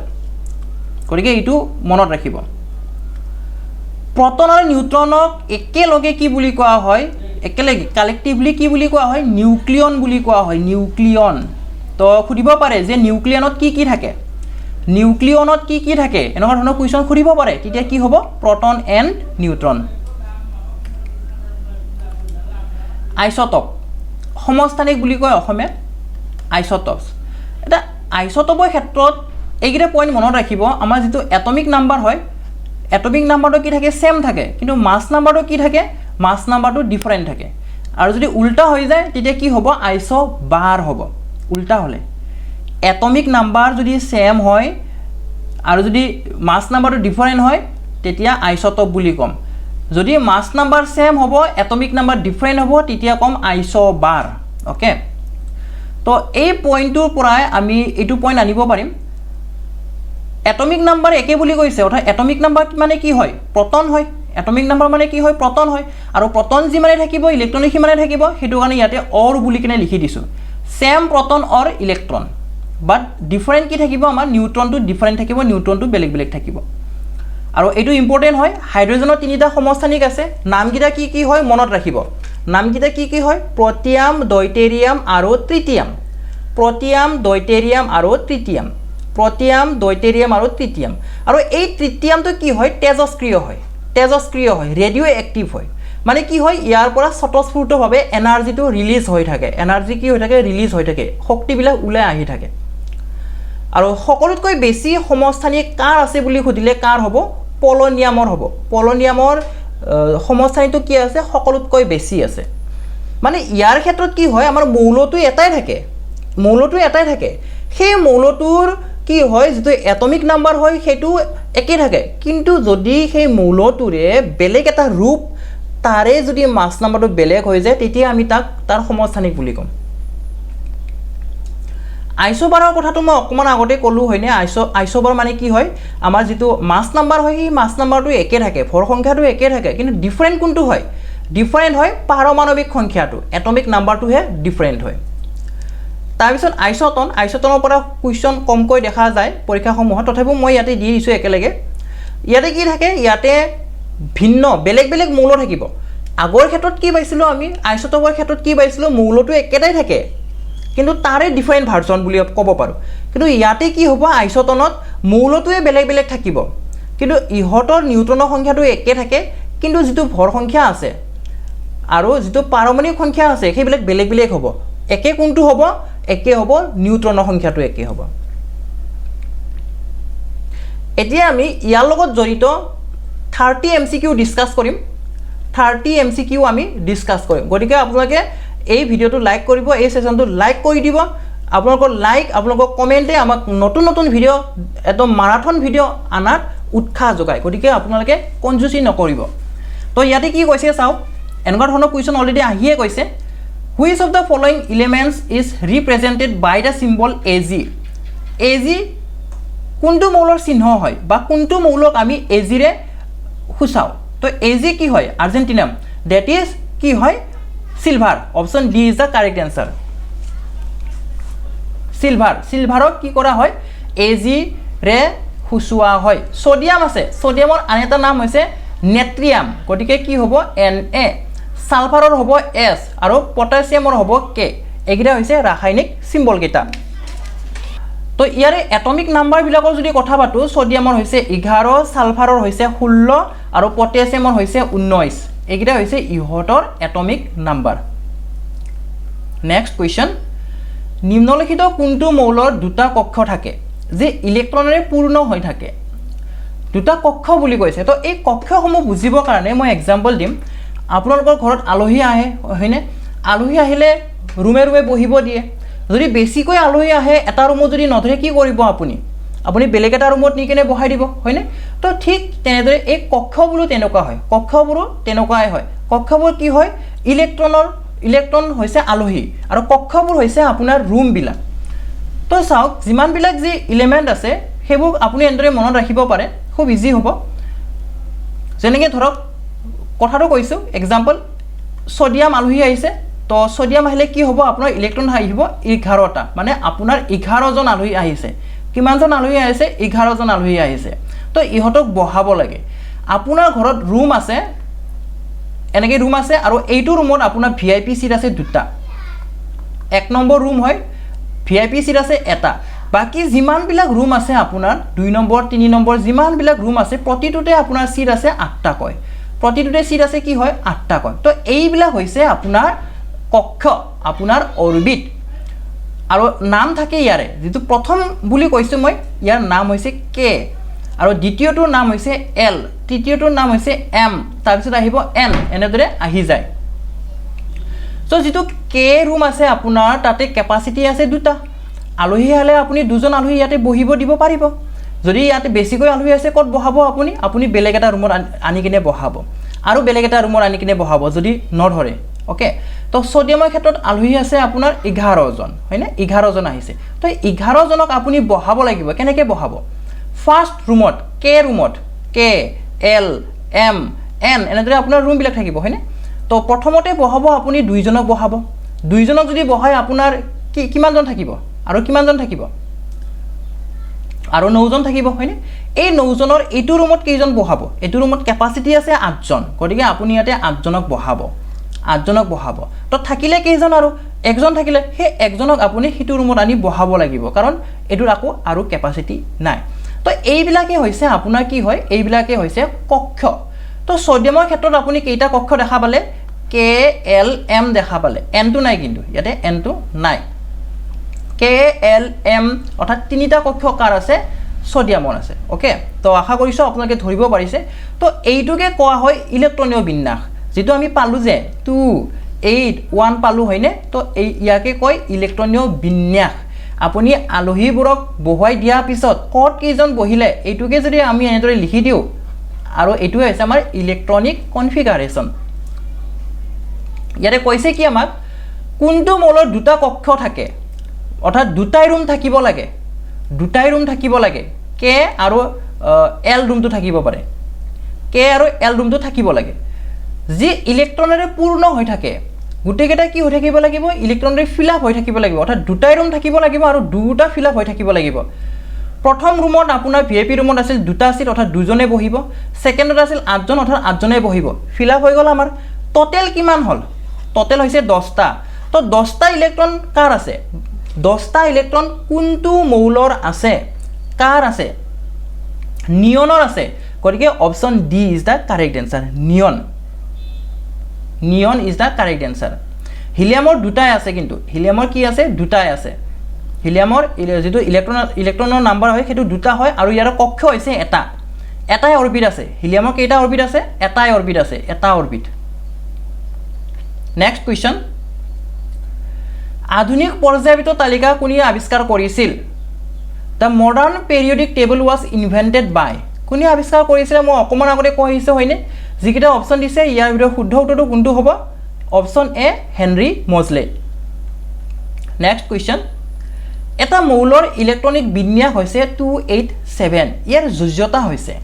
গতিকে এইটো মনত ৰাখিব প্ৰটন আৰু নিউট্ৰনক একেলগে কি বুলি কোৱা হয় কালেক্টিভলি কি বুলি কোৱা হয় নিউক্লিয়ন বুলি কোৱা হয় তো সুধিব পাৰে যে নিউক্লিয়নত কি থাকে এনেকুৱা ধৰণৰ কুৱেশ্যন সুধিব পাৰে তেতিয়া কি হ'ব প্ৰটন এণ্ড নিউট্ৰন আইচটপ সমস্থানিক বুলি কয় অসমীয়াত আইচটপছ এটা আইচটপৰ ক্ষেত্ৰত এইকেইটা পইণ্ট মনত ৰাখিব আমাৰ যিটো এটমিক নাম্বাৰ হয় এটমিক নাম্বাৰটো কি থাকে সেম থাকে কিন্তু মাছ নাম্বাৰটো কি থাকে মাছ নাম্বাৰটো ডিফাৰেণ্ট থাকে আৰু যদি উল্টা হৈ যায় তেতিয়া কি হ'ব আইচোবাৰ হ'ব উল্টা হ'লে এটমিক নাম্বাৰ যদি সেম হয় আৰু যদি মাছ নাম্বাৰটো ডিফাৰেণ্ট হয় তেতিয়া আইচটপ বুলি ক'ম যদি মাছ নাম্বাৰ সেম হ'ব এটমিক নাম্বাৰ ডিফাৰেণ্ট হ'ব তেতিয়া ক'ম আইচোবাৰ ওকে তো এই পইণ্টটোৰ পৰাই আমি এইটো পইণ্ট আনিব পাৰিম এটমিক নাম্বাৰ একে বুলি কৈছে অৰ্থাৎ এটমিক নাম্বাৰ মানে কি হয় প্ৰটন হয় এটমিক নাম্বাৰ মানে কি হয় প্ৰটন হয় আৰু প্ৰটন যিমানে থাকিব ইলেক্ট্ৰন সিমানে থাকিব সেইটো কাৰণে ইয়াতে অৰ বুলি কিনে লিখি দিছোঁ সেম প্ৰটন অৰ ইলেক্ট্ৰন বাট ডিফাৰেণ্ট কি থাকিব আমাৰ নিউট্ৰনটো ডিফাৰেণ্ট থাকিব নিউট্ৰনটো বেলেগ থাকিব আৰু এইটো ইম্পৰ্টেণ্ট হয় হাইড্ৰজেনৰ তিনিটা সমস্থানিক আছে নামকেইটা কি হয় মনত ৰাখিব নামকেইটা কি হয় প্ৰটিয়াম ডয়টেৰিয়াম আৰু ট্ৰিটিয়াম আৰু এই ট্ৰিটিয়ামটো কি হয় তেজস্ক্ৰিয় তেজস্ক্ৰিয় হয় ৰেডিঅ' এক্টিভ হয় মানে কি হয় ইয়াৰ পৰা স্বতঃস্ফূৰ্তভাৱে এনাৰ্জিটো ৰিলিজ হৈ থাকে এনাৰ্জি কি হৈ থাকে ৰিলিজ হৈ থাকে শক্তিবিলাক ওলাই আহি থাকে আৰু সকলোতকৈ বেছি সমস্থানিক কাৰ আছে বুলি সুধিলে কাৰ হ'ব পলনিয়ামৰ হ'ব পলনিয়ামৰ সমস্থানিটো কি আছে সকলোতকৈ বেছি আছে মানে ইয়াৰ ক্ষেত্ৰত কি হয় আমাৰ মৌলটো এটাই থাকে সেই মৌলটোৰ কি হয় যেটো এটমিক নাম্বাৰ হয় সেইটো একে থাকে কিন্তু যদি সেই মৌলটোৰে বেলেগ এটা ৰূপ তাৰে যদি মাস নাম্বাৰটো বেলেগ হৈ যায় তেতিয়া আমি তাক তাৰ সমস্থানিক বুলি কম আইসোবাৰৰ কথাটো মই অকমান আগতে কলো হয়নে আইসোবাৰ মানে কি হয় আমাৰ যেটো মাস নাম্বাৰ হয় সেই মাস নাম্বাৰটো একে থাকে ভৰ সংখ্যাটো একে থাকে কিন্তু ডিফাৰেন্ট কোনটো হয় ডিফাৰেন্ট হয় পাৰমাণবিক সংখ্যাটো এটমিক নাম্বাৰটোহে ডিফাৰেন্ট হয় তাৰপিছত আইসোটনৰ পৰা কোৱেশ্চন কমকৈ দেখা যায় পৰীক্ষাসমূহত তথাপিও মই ইয়াতে দি দিছো একেলগে ইয়াতে কি থাকে ইয়াতে ভিন্ন বেলেগ বেলেগ মৌল থাকিব আগৰ ক্ষেত্ৰত কি পাইছিলো আমি আইসোটপৰ ক্ষেত্ৰত কি পাইছিলো মৌলটো একেটাই থাকে কিন্তু তাৰে ডিফাৰেন্ট ভাৰ্জন বুলি ক'ব পাৰো কিন্তু ইয়াতে কি হ'ব আইসোটনত মৌলটোৱে বেলেগ বেলেগ থাকিব কিন্তু ইহতৰ নিউট্ৰনৰ সংখ্যাটো একে থাকে কিন্তু যেটো ভৰ সংখ্যা আছে আৰু যেটো পাৰমাণবিক সংখ্যা আছে সেইবিলাক বেলেগ বেলেগ হ'ব একে কোনটো হ'ব একে হ'ব নিউট্ৰনৰ সংখ্যাটো একে হ'ব এতিয়া আমি ইয়াৰ লগত জড়িত 30 MCQ ডিসকাস কৰিম 30 MCQ আমি ডিসকাস কৰিম গতিকে আপোনালোকে এই ভিডিওটো লাইক কৰিব এই সেশনটো লাইক কৰি দিব আপোনালোকৰ লাইক আপোনালোকৰ কমেন্টে আমাক নতুন নতুন ভিডিও একদম মাৰাথন ভিডিও আনাত উৎসাহ যোগায় গতিকে আপোনালোকে কনজুসি নকৰিব তো ইয়াতে কি কৈছে চাও এনেকুৱা ধৰণৰ কোৱেশ্চন অলৰেডি আহিয়ে কৈছে which of the following elements is represented by the symbol Ag কোনটো মৌলৰ চিহ্ন হয় বা কোনটো মৌলক আমি Ag ৰে খুচাও তো Ag কি হয় আৰ্জেন্টিনাম that is কি হয় silver option D is the correct answer সিলভাৰক কি কৰা হয় Ag ৰে খুচুৱা হয় সোডিয়াম আছে সোডিয়ামৰ আন এটা নাম হৈছে নেট্ৰিয়াম গতিকে কি হ'ব Na সালফাৰৰ হ'ব S আৰু পটাছিয়ামৰ হ'ব K এগিৰা হৈছে ৰাসায়নিক সিম্বল কেটা তো ইয়াৰে এটমিক নাম্বাৰ বিলাকৰ যদি কথা পাতো সোডিয়ামৰ হৈছে 11 সালফাৰৰ হৈছে 16 আৰু পটাছিয়ামৰ হৈছে 19 এগিৰা হৈছে ইহতৰ এটমিক নাম্বাৰ নেক্সট কোৱেশ্চন নিম্নলিখিত কোনটো মৌলৰ দুটা কক্ষ থাকে যে ইলেক্ট্ৰনেৰে পূৰ্ণ হৈ থাকে দুটা কক্ষ বুলি কৈছে তো এই কক্ষসমূহ বুজিবৰ কাৰণে মই এক্সাম্পল দিম আপোনালোকৰ ঘৰত আলহী আহে হয়নে আলহী আহিলে ৰুমে ৰুমে বহিব দিয়ে যদি বেছিকৈ আলহী আহে এটা ৰুমত যদি নধৰে কি কৰিব আপুনি বেলেগ এটা ৰুমত নি কেনে বহাই দিব হয়নে তো ঠিক তেনেদৰে এই কক্ষবোৰো তেনেকুৱা হয় কক্ষবোৰো তেনেকুৱাই হয় কক্ষবোৰ কি হয় ইলেক্ট্ৰন হৈছে আলহী আৰু কক্ষবোৰ হৈছে আপোনাৰ ৰুম বিলাক তো চাওক যিমান বিলাক যি এলিমেন্ট আছে হেবুক আপুনি এনেদৰে মনত ৰাখিব পাৰে খুব ইজি হ'ব যেনেকৈ ধৰক কথাটো কৈছো एग्जांपल সোডিয়াম আলহী আহিছে তো সোডিয়াম আহিলে কি হ'ব আপোনাৰ ইলেক্ট্ৰন আহিব 11টা মানে আপোনাৰ 11 জন আলহী আহিছে কিমান জন আলহী আহিছে 11 জন আলহী আহিছে তো ইহতক বহাব লাগে আপোনাৰ ঘৰত ৰুম আছে এনেকৈ ৰুম আছে আৰু এইটো ৰুমত আপোনাৰ ভিআইপি সিট আছে দুটা এক নম্বৰ ৰুম হয় ভিআইপি সিট আছে এটা বাকি যিমান বিলাক ৰুম আছে আপোনাৰ 2 নম্বৰ 3 নম্বৰ যিমান বিলাক ৰুম আছে প্ৰতিটোতে আপোনাৰ সিট আছে 8টা কয় প্ৰতিটোতে সিট আছে কি হয় 8টা কয় তো এইবিলাক হৈছে আপোনাৰ কক্ষ আপোনাৰ অৰবিট আৰু নাম থাকে ইয়াৰে যেটো প্ৰথম বুলি কৈছো মই ইয়াৰ নাম হৈছে কে আৰু দ্বিতীয়টোৰ নাম হৈছে এল তৃতীয়টোৰ নাম হৈছে এম তাৰপিছত আহিব এন এনেদৰে আহি যায় সো যেটো কে ৰুম আছে আপোনাৰ তাতে ক্যাপাসিটি আছে দুটা আলহী হলে আপুনি দুজন আলহী ইয়াতে বহিব দিব পাৰিব যদি ইয়াতে বেছিকৈ আলহী আছে কত বহাব আপুনি বেলেগ এটা ৰুমত আনি কিনে বহাব আৰু বেলেগ এটা ৰুমত আনি কিনে বহাব যদি নধৰে ওকে তো সোডিয়ামৰ ক্ষেত্ৰত আলহী আছে আপোনাৰ 11 জন হয়নে 11 জন আহিছে তো 11 জনক আপুনি বহাব লাগিব কেনেকৈ বহাব ফাৰ্স্ট ৰুমত কে এল এম এন এনেদৰে আপোনাৰ ৰুম বিলাক থাকিব হয়নে তো প্ৰথমতে বহাব আপুনি দুইজনক বহাব দুইজনক যদি বহাই আপোনাৰ কিমান জন থাকিব আৰু কিমান জন থাকিব আৰু 9 জন থাকিব হয়নে এই 9 জনৰ এটো ৰুমত কেইজন বহাব এটো ৰুমত ক্যাপাসিটি আছে 8 জন গতিকে আপুনি ইয়াতে 8 জনক বহাব তো থাকিলে কেইজন আৰু একজন থাকিলে হে একজনক আপুনি হিটো ৰুমত আনি বহাব লাগিব কাৰণ এটোৰ আকো আৰু ক্যাপাসিটি নাই তো এইবিলাকে হৈছে আপোনাৰ কি হয় এইবিলাকে হৈছে কক্ষ তো সোডিয়ামৰ ক্ষেত্ৰত আপুনি কেইটা কক্ষ দেখা পালে KLM দেখা পালে N2 নাই কিন্তু ইয়াতে N2 নাই KLM অৰ্থাৎ তিনিটা কক্ষ কাৰ আছে সোডিয়ামৰ আছে ওকে তো আশা কৰিছো আপোনালোকে ধৰিব পাৰিছে তো এইটোকে কোৱা হয় ইলেক্ট্ৰনীয় বিন্যাস যেটো আমি পালো যে 2 8 1 পালো হয়নে তো এই ইয়াকে কয় ইলেক্ট্ৰনীয় বিন্যাস আপুনি আলহীবোৰক বহুৱাই দিয়া পিছত কত কেইজন বহিলে এইটোকে যদি আমি এনেদৰে লিখি দিও আৰু এইটো হৈছে আমাৰ ইলেক্ট্ৰনিক কনফিগাৰেচন ইয়াতে কৈছে কি আমাক কোনটো মৌলৰ দুটা কক্ষ থাকে অৰ্থাৎ দুটাই ৰুম থাকিব লাগে K আৰু L ৰুমটো থাকিব পাৰে K আৰু L ৰুমটো থাকিব লাগে যি ইলেক্ট্ৰনেৰে পূৰ্ণ হৈ থাকে গুটেকেটা কি হৈ থাকিব লাগিব ইলেক্ট্ৰনেৰে ফিল আপ হৈ থাকিব লাগিব অৰ্থাৎ দুটাই ৰুম থাকিব লাগিব আৰু দুটা ফিল আপ হৈ থাকিব লাগিব প্ৰথম ৰুমত আপোনাৰ ভিআইপি ৰুমত আছিল দুটা আছিল অৰ্থাৎ দুজনে বহিব সেকেন্ডত আছিল 8 জন অৰ্থাৎ 8 জনে বহিব ফিল আপ হৈ গল আমাৰ টোটাল কিমান হল টোটাল হৈছে 10টা তো 10টা ইলেক্ট্ৰন কাৰ আছে 10টা ইলেক্ট্ৰন কোনটো মৌলৰ আছে কাৰ আছে নিয়নৰ আছে গতিকে option D is the correct answer neon is the correct answer হিলিয়ামৰ দুটাই আছে কিন্তু হিলিয়ামৰ কি আছে দুটাই আছে হিলিয়ামৰ যেটো ইলেক্ট্ৰনৰ নাম্বাৰ হয় হেতু দুটা হয় আৰু ইয়াৰ কক্ষ হৈছে এটাই অৰবিট আছে হিলিয়ামৰ কেইটা অৰবিট আছে এটাই অৰবিট আছে এটা অৰবিট নেক্সট কোৱেশ্চন আধুনিক পৰ্যায়বৃত্ত তালিকা কোনে আৱিষ্কাৰ কৰিছিল The modern periodic table was invented by কোনে আৱিষ্কাৰ কৰিছিল মই অকমান আগতে কৈছো হয়নে যিকিটা অপচন দিছে ইয়াৰ ভিতৰত শুদ্ধ উত্তৰটো কোনটো হ'ব অপচন এ হেনৰি মজলে নেক্সট কোৱেশ্চন এটা মৌলৰ ইলেক্ট্ৰনিক বিন্যাস হৈছে 287 ইয়াৰ যোজ্যতা হৈছে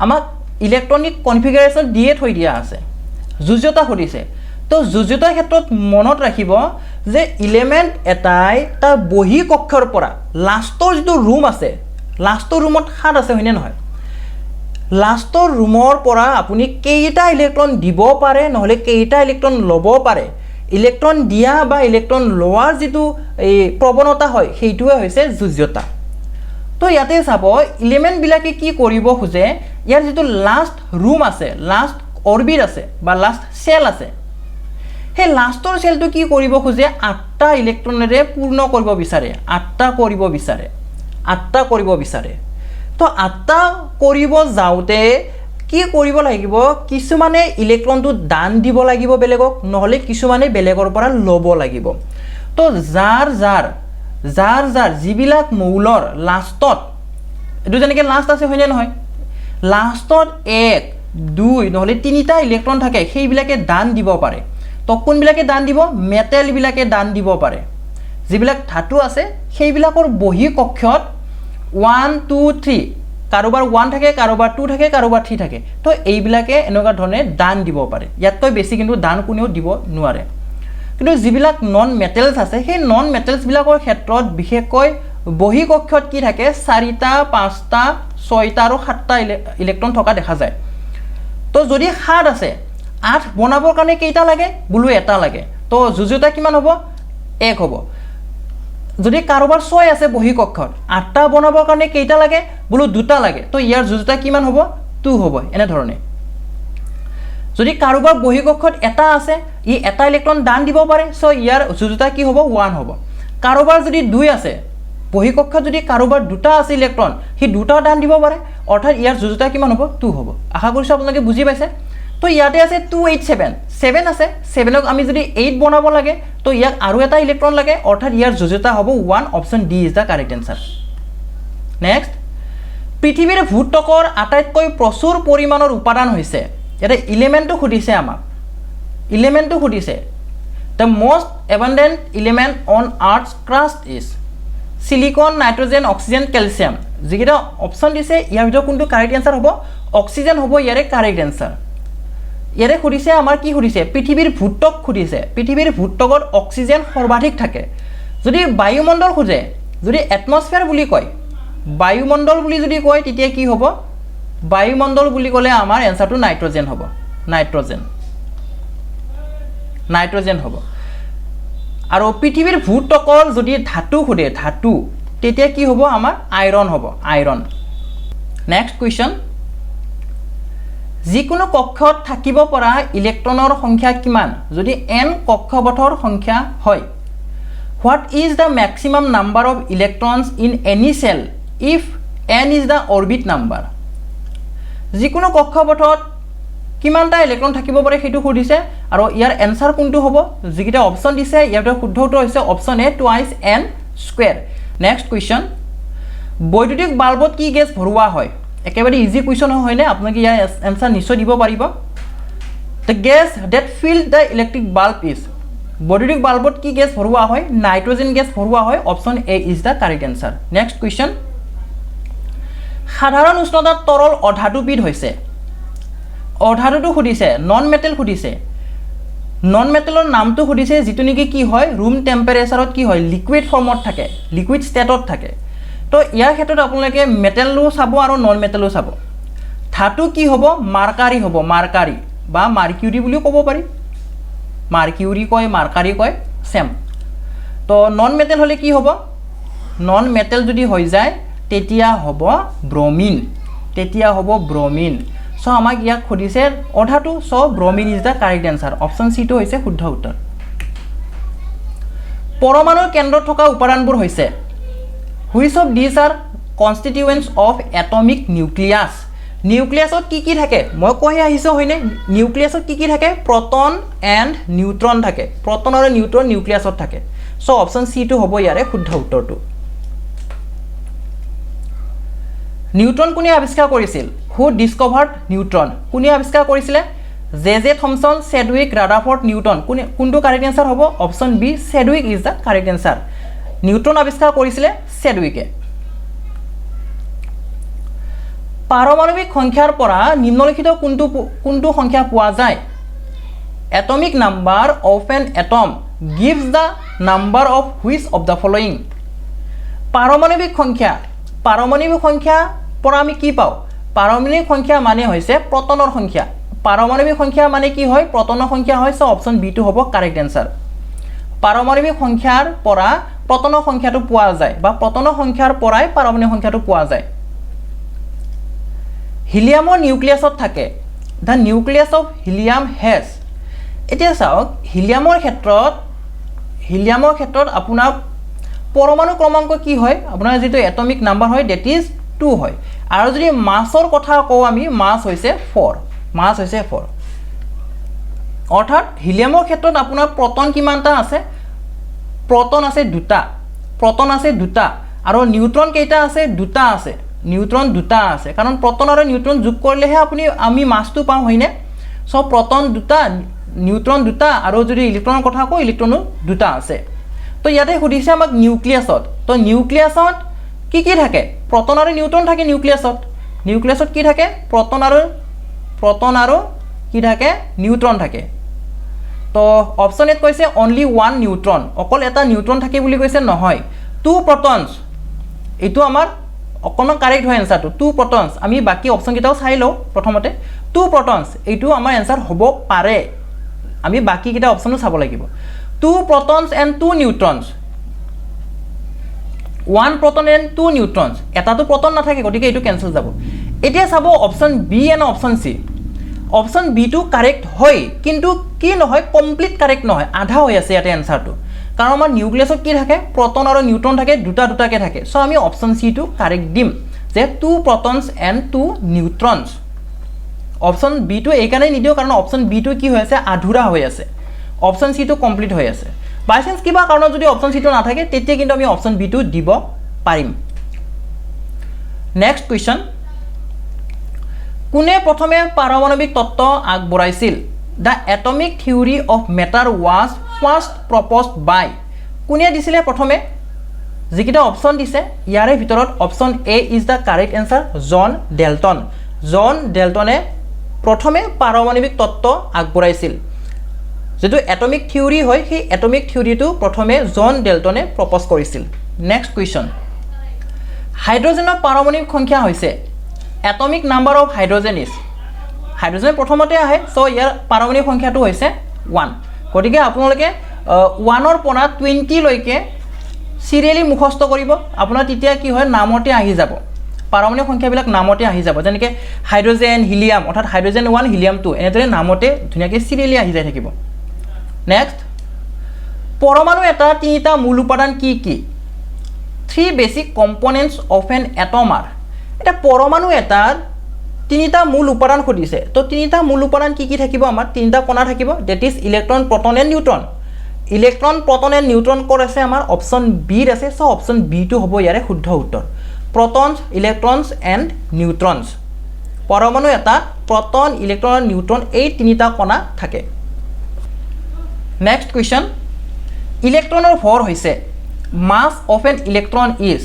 আমাক ইলেক্ট্ৰনিক কনফিগাৰেচন দিয়ে থৈ দিয়া আছে যোজ্যতা সুধিছে তো যোজ্যতাৰ ক্ষেত্ৰত মনত ৰাখিব যে এলিমেন্ট এটাই তাৰ বহি কক্ষৰ পৰা লাষ্টৰ যেটো ৰুম আছে লাষ্টৰ ৰুমত 7 আছে হয়নে নহয় লাষ্টৰ ৰুমৰ পৰা আপুনি কেইটা ইলেক্ট্ৰন দিব পাৰে নহলে কেইটা ইলেক্ট্ৰন লব পাৰে ইলেক্ট্ৰন দিয়া বা ইলেক্ট্ৰন লোৱাৰ যেটো এই প্ৰৱণতা হয় সেইটোৱে হৈছে যোজ্যতা তো ইয়াতে চাব এলিমেন্ট বিলাকে কি কৰিব খুজে ইয়াৰ যেটো লাষ্ট ৰুম আছে লাষ্ট অৰবিট আছে বা লাষ্ট সেল আছে হে লাষ্টৰ সেলটো কি কৰিব খুজে 8টা ইলেক্ট্ৰনেৰে পূৰ্ণ কৰিব বিচাৰে 8টা কৰিব বিচাৰে তো 8টা কৰিব যাওতে কি কৰিব লাগিব কিছুমানে ইলেক্ট্ৰনটো দান দিব লাগিব বেলেগক নহলে কিছুমানে বেলেগৰ পৰা লব লাগিব তো যাৰ যিবিলাক মৌলৰ লাষ্টত এটো যেনেকৈ লাষ্ট আছে হয়নে নহয় লাষ্টত 1 2 নহলে 3টা ইলেক্ট্ৰন থাকে সেইবিলাকে দান দিব পাৰে তো কোনবিলাকে দান দিব মেটেল বিলাকে দান দিব পাৰে যিবিলাক ধাতু আছে সেইবিলাকৰ বহি কক্ষত 1 2 3 কাৰোবাৰ 1 থাকে কাৰোবাৰ 2 থাকে কাৰোবাৰ 3 থাকে তো এইবিলাকে এনেকুৱা ধৰণে দান দিব পাৰে ইয়াতকৈ বেছি কিন্তু দান কোনেও দিব নোৱাৰে কিন্তু যিবিলাক নন মেটেলছ আছে সেই নন মেটেলছ বিলাকৰ ক্ষেত্ৰত বিশেষকৈ বহি কক্ষত কি থাকে 4টা 5টা 6টা আৰু 7টা ইলেক্ট্ৰন থকা দেখা যায় তো যদি 7 আছে 8 বনাবৰ কাৰণে কেইটা লাগে বুলু এটা লাগে তো যোজ্যতা কিমান হ'ব 1 হ'ব যদি কাৰোবাৰ 6 আছে বহি কক্ষত 8টা বনাবৰ কাৰণে কেইটা লাগে বুলু 2টা লাগে তো ইয়াৰ যোজ্যতা কিমান হ'ব 2 হ'ব এনে ধৰণে যদি কাৰোবাৰ বহি কক্ষত এটা আছে ই এটা ইলেক্ট্ৰন দান দিব পাৰে সো ইয়াৰ যোজ্যতা কি হ'ব 1 হ'ব কাৰোবাৰ যদি 2 আছে বহি কক্ষত যদি কাৰোবাৰ 2টা আছে ইলেক্ট্ৰন হি 2টা দান দিব পাৰে অৰ্থাৎ ইয়াৰ যোজ্যতা কিমান হ'ব 2 হ'ব আশা কৰিছো আপোনালোকে বুজি পাইছে তো ইয়াতে আছে 287 7 আছে 7ক আমি যদি 8 বনাব লাগে তো ইয়াক আৰু এটা ইলেক্ট্ৰন লাগে অৰ্থাৎ ইয়াৰ যোজ্যতা হ'ব 1 option D is the correct answer next পৃথিৱীৰ ভূত্বকৰ আটাইতকৈ প্ৰচুৰ পৰিমাণৰ উপাদান হৈছে এটা এলিমেন্টটো খুদিছে আমাক এলিমেন্টটো খুদিছে the most abundant element on earth's crust is silicon nitrogen oxygen calcium যিকিটা অপচন দিছে ইয়াৰ ভিতৰত কোনটো কাৰেক্ট आंसर হ'ব অক্সিজেন হ'ব ইয়াৰে কাৰেক্ট आंसर ইয়াৰে খুদিছে আমাৰ কি খুদিছে পৃথিৱীৰ ভূত্বক খুদিছে পৃথিৱীৰ ভূত্বকত অক্সিজেন সৰ্বাধিক থাকে যদি বায়ুমণ্ডল খুজে যদি এটমস্ফিয়াৰ বুলি কয় বায়ুমণ্ডল বুলি যদি কয় তেতিয়া কি হ'ব বায়ুমণ্ডল বুলি ক'লে আমাৰ এনসাৰটো নাইট্ৰজেন হ'ব নাইট্ৰজেন হ'ব আৰু পৃথিৱীৰ ভূত্বকৰ যদি ধাতু খুদে ধাতু তেতিয়া কি হ'ব আমাৰ আইৰন হ'ব আইৰন নেক্সট কোৱেশ্চন যিকোনো কক্ষত থাকিব পৰা ইলেক্ট্ৰনৰ সংখ্যা কিমান যদি n কক্ষপথৰ সংখ্যা হয় What is the maximum number of electrons in any cell if n is the orbit number যিকোনো কক্ষপথত কিমানটা ইলেক্ট্ৰন থাকিব পাৰে হেতু খুদিছে আৰু ইয়াৰ এনসাৰ কোনটো হ'ব যিকিটা অপচন দিছে ইয়াৰ শুদ্ধ উত্তৰ হৈছে option A twice n square next question বৈদ্যুতিক বাল্বত কি গেছ ভৰোৱা হয় একেবাৰে ইজি কোৱেশ্চন হয় না আপোনাক ইয়াৰ এনসাৰ নিশ্চয় দিব পাৰিব The gas that filled the electric bulb is বৈদ্যুতিক বাল্বত কি গেছ ভৰোৱা হয় নাইট্ৰজেন গেছ ভৰোৱা হয় option A is the correct answer next question সাধাৰণ উষ্ণতাত তৰল অধাতুবিধ হৈছে অধাতুটো খুদিছে নন মেটেল খুদিছে নন মেটেলৰ নামটো খুদিছে যেটো নেকি কি হয় ৰুম টেম্পাৰেচাৰত কি হয় লিকুইড ফৰ্মত থাকে লিকুইড ষ্টেটত থাকে তো ইয়াৰ ক্ষেত্ৰত আপোনালোকে মেটেলও চাব আৰু নন মেটেলও চাব ধাতু কি হ'ব মাৰ্কাৰী হ'ব মাৰ্কাৰী বা মাৰ্কিউৰি বুলি ক'ব পাৰি মাৰ্কিউৰি কয় মাৰ্কাৰী কয় সেম তো নন মেটেল হলে কি হ'ব নন মেটেল যদি হৈ যায় তেতিয়া হ'ব ব্ৰমিন সো আমাক ইয়াক খুদিছে অধাতু so bromine is the correct answer option C টো হৈছে শুদ্ধ উত্তৰ পৰমাণুৰ কেন্দ্ৰত থকা উপাদানবোৰ হৈছে Which of these are constituents of atomic nucleus নিউক্লিয়াছত কি থাকে মই কৈ আহিছো হয়নে নিউক্লিয়াছত কি থাকে প্ৰটন এণ্ড নিউট্ৰন থাকে প্ৰটন আৰু নিউট্ৰন নিউক্লিয়াছত থাকে সো অপচন সি টো হ'ব ইয়াৰে শুদ্ধ উত্তৰটো নিউট্ৰন কোনে আৱিষ্কাৰ কৰিছিল হু ডিসকভাৰ্ড নিউট্ৰন কোনে আৱিষ্কাৰ কৰিছিল J Thomson Chadwick Rutherford Newton কোনটো কাৰেক্ট এনসাৰ হ'ব option B Chadwick is the correct answer neutron আৱিষ্কাৰ কৰিছিল চেডউইকে পাৰমাণবিক সংখ্যাৰ পৰা নিম্নলিখিত কোনটো সংখ্যা পোৱা যায় atomic number of an atom gives the number of which of the following পাৰমাণবিক সংখ্যা পৰা আমি কি পাওঁ পাৰমাণবিক সংখ্যা মানে হৈছে প্ৰটনৰ সংখ্যা পাৰমাণবিক সংখ্যা মানে কি হয় প্ৰটনৰ সংখ্যা হয় সো অপচন বি টো হ'ব কাৰেক্ট এনসাৰ পাৰমাণবিক সংখ্যাৰ পৰা প্ৰটনৰ সংখ্যাটো পোৱা যায় বা প্ৰটনৰ সংখ্যাৰ পৰাই পাৰমাণবিক সংখ্যাটো পোৱা যায় হিলিয়ামৰ নিউক্লিয়াছত থাকে দা নিউক্লিয়াছ অফ হিলিয়াম হেজ এতিয়া চাওক হিলিয়ামৰ ক্ষেত্ৰত আপোনাৰ পৰমাণু ক্ৰমাংক কি হয় আপোনাৰ যেটো এটমিক নাম্বাৰ হয় দ্যাট ইজ 2 হয় আৰু যদি মাছৰ কথা কও আমি মাছ হৈছে 4 অৰ্থাৎ হিলিয়ামৰ ক্ষেত্ৰত আপোনাৰ প্ৰটন কিমানটা আছে প্ৰটন আছে দুটা আৰু নিউট্ৰন কেইটা আছে দুটা আছে নিউট্ৰন দুটা আছে কাৰণ প্ৰটন আৰু নিউট্ৰন যোগ কৰিলেহে আমি মাছটো পাওঁ হয়নে সো প্ৰটন দুটা নিউট্ৰন দুটা আৰু যদি ইলেক্ট্ৰনৰ কথা কও ইলেক্ট্ৰনো দুটা আছে তো ইয়াতে খুদিছে আমাক নিউক্লিয়াছত কি থাকে প্ৰটন আৰু নিউট্ৰন থাকে নিউক্লিয়াছত কি থাকে প্ৰটন আৰু কি থাকে নিউট্ৰন থাকে তো অপচন এত কৈছে অনলি ওয়ান নিউট্ৰন অকল এটা নিউট্ৰন থাকে বুলি কৈছে নহয় 2 protons এটো আমাৰ অকমান কাৰেক্ট হয় এনসাৰটো 2 protons আমি বাকি অপচন কিটাও চাই লও প্ৰথমতে 2 protons এটো আমাৰ এনসাৰ হ'ব পাৰে আমি বাকি কিটা অপচনো চাব লাগিব 2 protons and 2 neutrons 1 proton and 2 neutrons এটাটো proton না থাকে গতিকে এটো ক্যান্সেল যাব এতিয়া চাব option B and option C option B টো কারেক্ট হয় কিন্তু কি নহয় কমপ্লিট কারেক্ট নহয় আধা হৈ আছে ইয়াতে এনসারটো কাৰণ আমাৰ নিউক্লিয়াছত কি থাকে প্ৰটন আৰু নিউট্ৰন থাকে দুটাকে থাকে সো আমি অপচন সি টো কারেক্ট দিম যে 2 protons and 2 neutrons option B টো এই কাৰণে নিদিও কাৰণ অপচন বি টো কি হৈ আছে আধুৰা হৈ আছে অপচন সি টো কমপ্লিট হৈ আছে বাই চান্স কিবা কাৰণত যদি অপচন সি টো না থাকে তেতিয়া কিন্তু আমি অপচন বি টো দিব পাৰিম নেক্সট কোৱেশ্চন কোনে প্ৰথমে পাৰমাণবিক তত্ত্ব আগবঢ়াইছিল the atomic theory of matter was first proposed by কোনে দিছিলে প্ৰথমে যিকিটা অপচন দিছে ইয়াৰে ভিতৰত option A is the correct answer John ডেল্টনে প্ৰথমে পাৰমাণবিক তত্ত্ব আগবঢ়াইছিল যেটো এটমিক থিওৰি হয় সেই এটমিক থিওৰিটো প্ৰথমে জন ডেল্টনে প্ৰপ'জ কৰিছিল নেক্সট কোৱেশ্চন হাইড্ৰজেনৰ পাৰমাণবিক সংখ্যা হৈছে atomic number of hydrogen is hydrogen প্ৰথমতে আহে সো ইয়াৰ পাৰমাণবিক সংখ্যাটো হৈছে 1 গতিকে আপোনালোকে 1 ৰ পৰা 20 লৈকে সিৰিয়ালি মুখস্থ কৰিব আপোনাৰ তেতিয়া কি হয় নামতে আহি যাব পাৰমাণৱিক সংখ্যাবিলাক নামতে আহি যাব যেনেকৈ হাইড্ৰজেন হিলিয়াম অৰ্থাৎ হাইড্ৰজেন 1 হিলিয়াম 2 এনেদৰে নামতে ধুনীয়াকৈ চিৰিয়েলি আহি যাই থাকিব নেক্সট পৰমাণু এটা তিনিটা মূল উপাদান কি কি 3 basic components of an atom are এটা পৰমাণু এটাৰ তিনিটা মূল উপাদান খুদিছে তো তিনিটা মূল উপাদান কি কি থাকিব আমাৰ তিনিটা কণা থাকিব that is electron proton and neutron electron proton and neutron ক'ত আছে আমাৰ অপশ্যন বি ৰ আছে সো অপশ্যন বি টো হ'ব ইয়াৰে শুদ্ধ উত্তৰ protons electrons and neutrons পৰমাণু এটা proton electron and neutron এই তিনিটা কণা থাকে next question ইলেক্ট্ৰনৰ ভৰ হৈছে mass of an electron is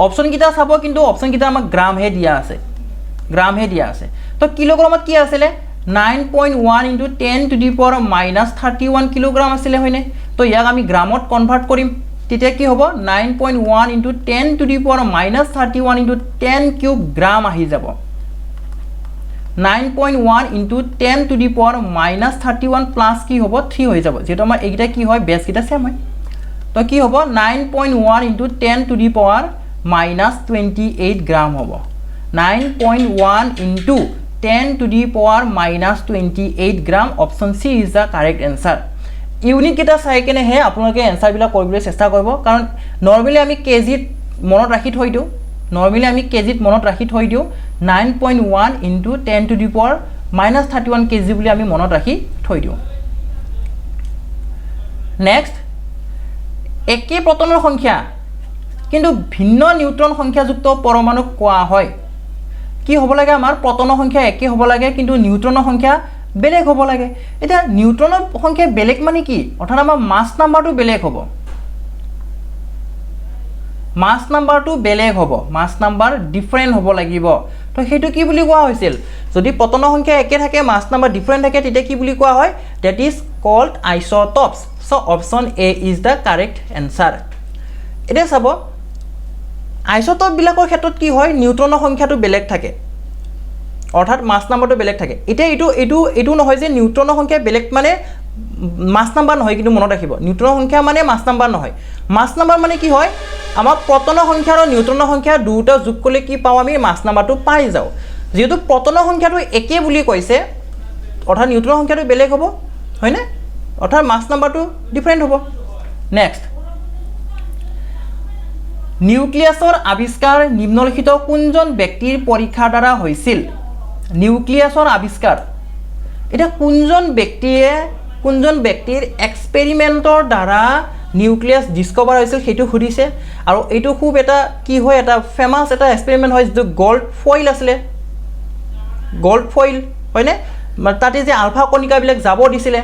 option কিটা চাব কিন্তু অপশ্যন কিটা আমাক গ্ৰাম হে দিয়া আছে তো কিলোগ্ৰামত কি আছিল 9.1 into 10 to the power minus 31 kilogram আছিল হয়নে তো ইয়াক আমি গ্ৰামত কনভাৰ্ট কৰিম তেতিয়া কি হ'ব 9.1 into 10 to the power minus 31 into 10 cube গ্ৰাম আহি যাব 9.1 into 10 to the power minus 31 plus কি হ'ব 3 হৈ যাব যেটো আমাৰ এইটা কি হয় বেস কিটা সেম হয় তো কি হ'ব 9.1 into 10 to the power minus 28 গ্ৰাম হ'ব 9.1 into 10 to the power minus 28 gram option C is the correct answer unit কিটা চাই কেনে হে আপোনালোকে आंसर বিলা কৰিবলৈ চেষ্টা কৰিব কাৰণ নৰমালি আমি কেজিত মনত ৰাখি থৈ দিও 9.1 into 10 to the power minus 31 kg বুলি আমি মনত ৰাখি থৈ দিও নেক্সট একে প্ৰটনৰ সংখ্যা কিন্তু ভিন্ন নিউট্ৰন সংখ্যাযুক্ত পৰমাণুক কোৱা হয় কি হ'ব লাগে আমাৰ প্ৰটনৰ সংখ্যা একে হ'ব লাগে কিন্তু নিউট্ৰনৰ সংখ্যা বেলেগ হ'ব লাগে এটা নিউট্ৰনৰ সংখ্যা বেলেগ মানে কি অৰ্থাৎ আমাৰ মাস নাম্বাৰটো বেলেগ হ'ব মাস নাম্বাৰটো বেলেগ হ'ব মাস নাম্বাৰ ডিফাৰেন্ট হ'ব লাগিব তো হেতু কি বুলি কোৱা হৈছিল যদি প্ৰটনৰ সংখ্যা একে থাকে মাস নাম্বাৰ ডিফাৰেন্ট থাকে তেতিয়া কি বুলি কোৱা হয় that is called isotopes so option A is the correct answer এটা চাব আইসোটপ বিলাকৰ ক্ষেত্ৰত কি হয় নিউট্ৰনৰ সংখ্যাটো বেলেগ থাকে অৰ্থাৎ মাস নাম্বাৰটো বেলেগ থাকে এটা এটো নহয় যে নিউট্ৰনৰ সংখ্যা বেলেগ মানে মাস নাম্বাৰ নহয় কিন্তু মনত ৰাখিব নিউট্ৰনৰ সংখ্যা মানে মাস নাম্বাৰ নহয় মাস নাম্বাৰ মানে কি হয় আমাৰ প্ৰটনৰ সংখ্যা আৰু নিউট্ৰনৰ সংখ্যা দুটা যোগ কৰিলে কি পাও আমি মাস নাম্বাৰটো পাই যাও যেহেতু প্ৰটনৰ সংখ্যাটো একে বুলি কৈছে অৰ্থাৎ নিউট্ৰনৰ সংখ্যাটো বেলেগ হ'ব হয়নে অৰ্থাৎ মাস নাম্বাৰটো ডিফাৰেন্ট হ'ব নেক্সট নিউক্লিয়াছৰ আৱিষ্কাৰ নিম্নলিখিত কোনজন ব্যক্তিৰ পৰীক্ষাৰ দ্বাৰা হৈছিল নিউক্লিয়াছৰ আৱিষ্কাৰ এটা কোনজন ব্যক্তিৰ এক্সপেৰিমেন্টৰ দ্বাৰা নিউক্লিয়াছ ডিসকভাৰ হৈছিল হেতু খুদিছে আৰু এটো খুব এটা কি হয় এটা ফেমাস এটা এক্সপেৰিমেন্ট হয় যে গোল্ড ফয়েল আছিল গোল্ড ফয়েল হয়নে তাতে যে আলফা কণিকা বিলাক যাব দিছিলে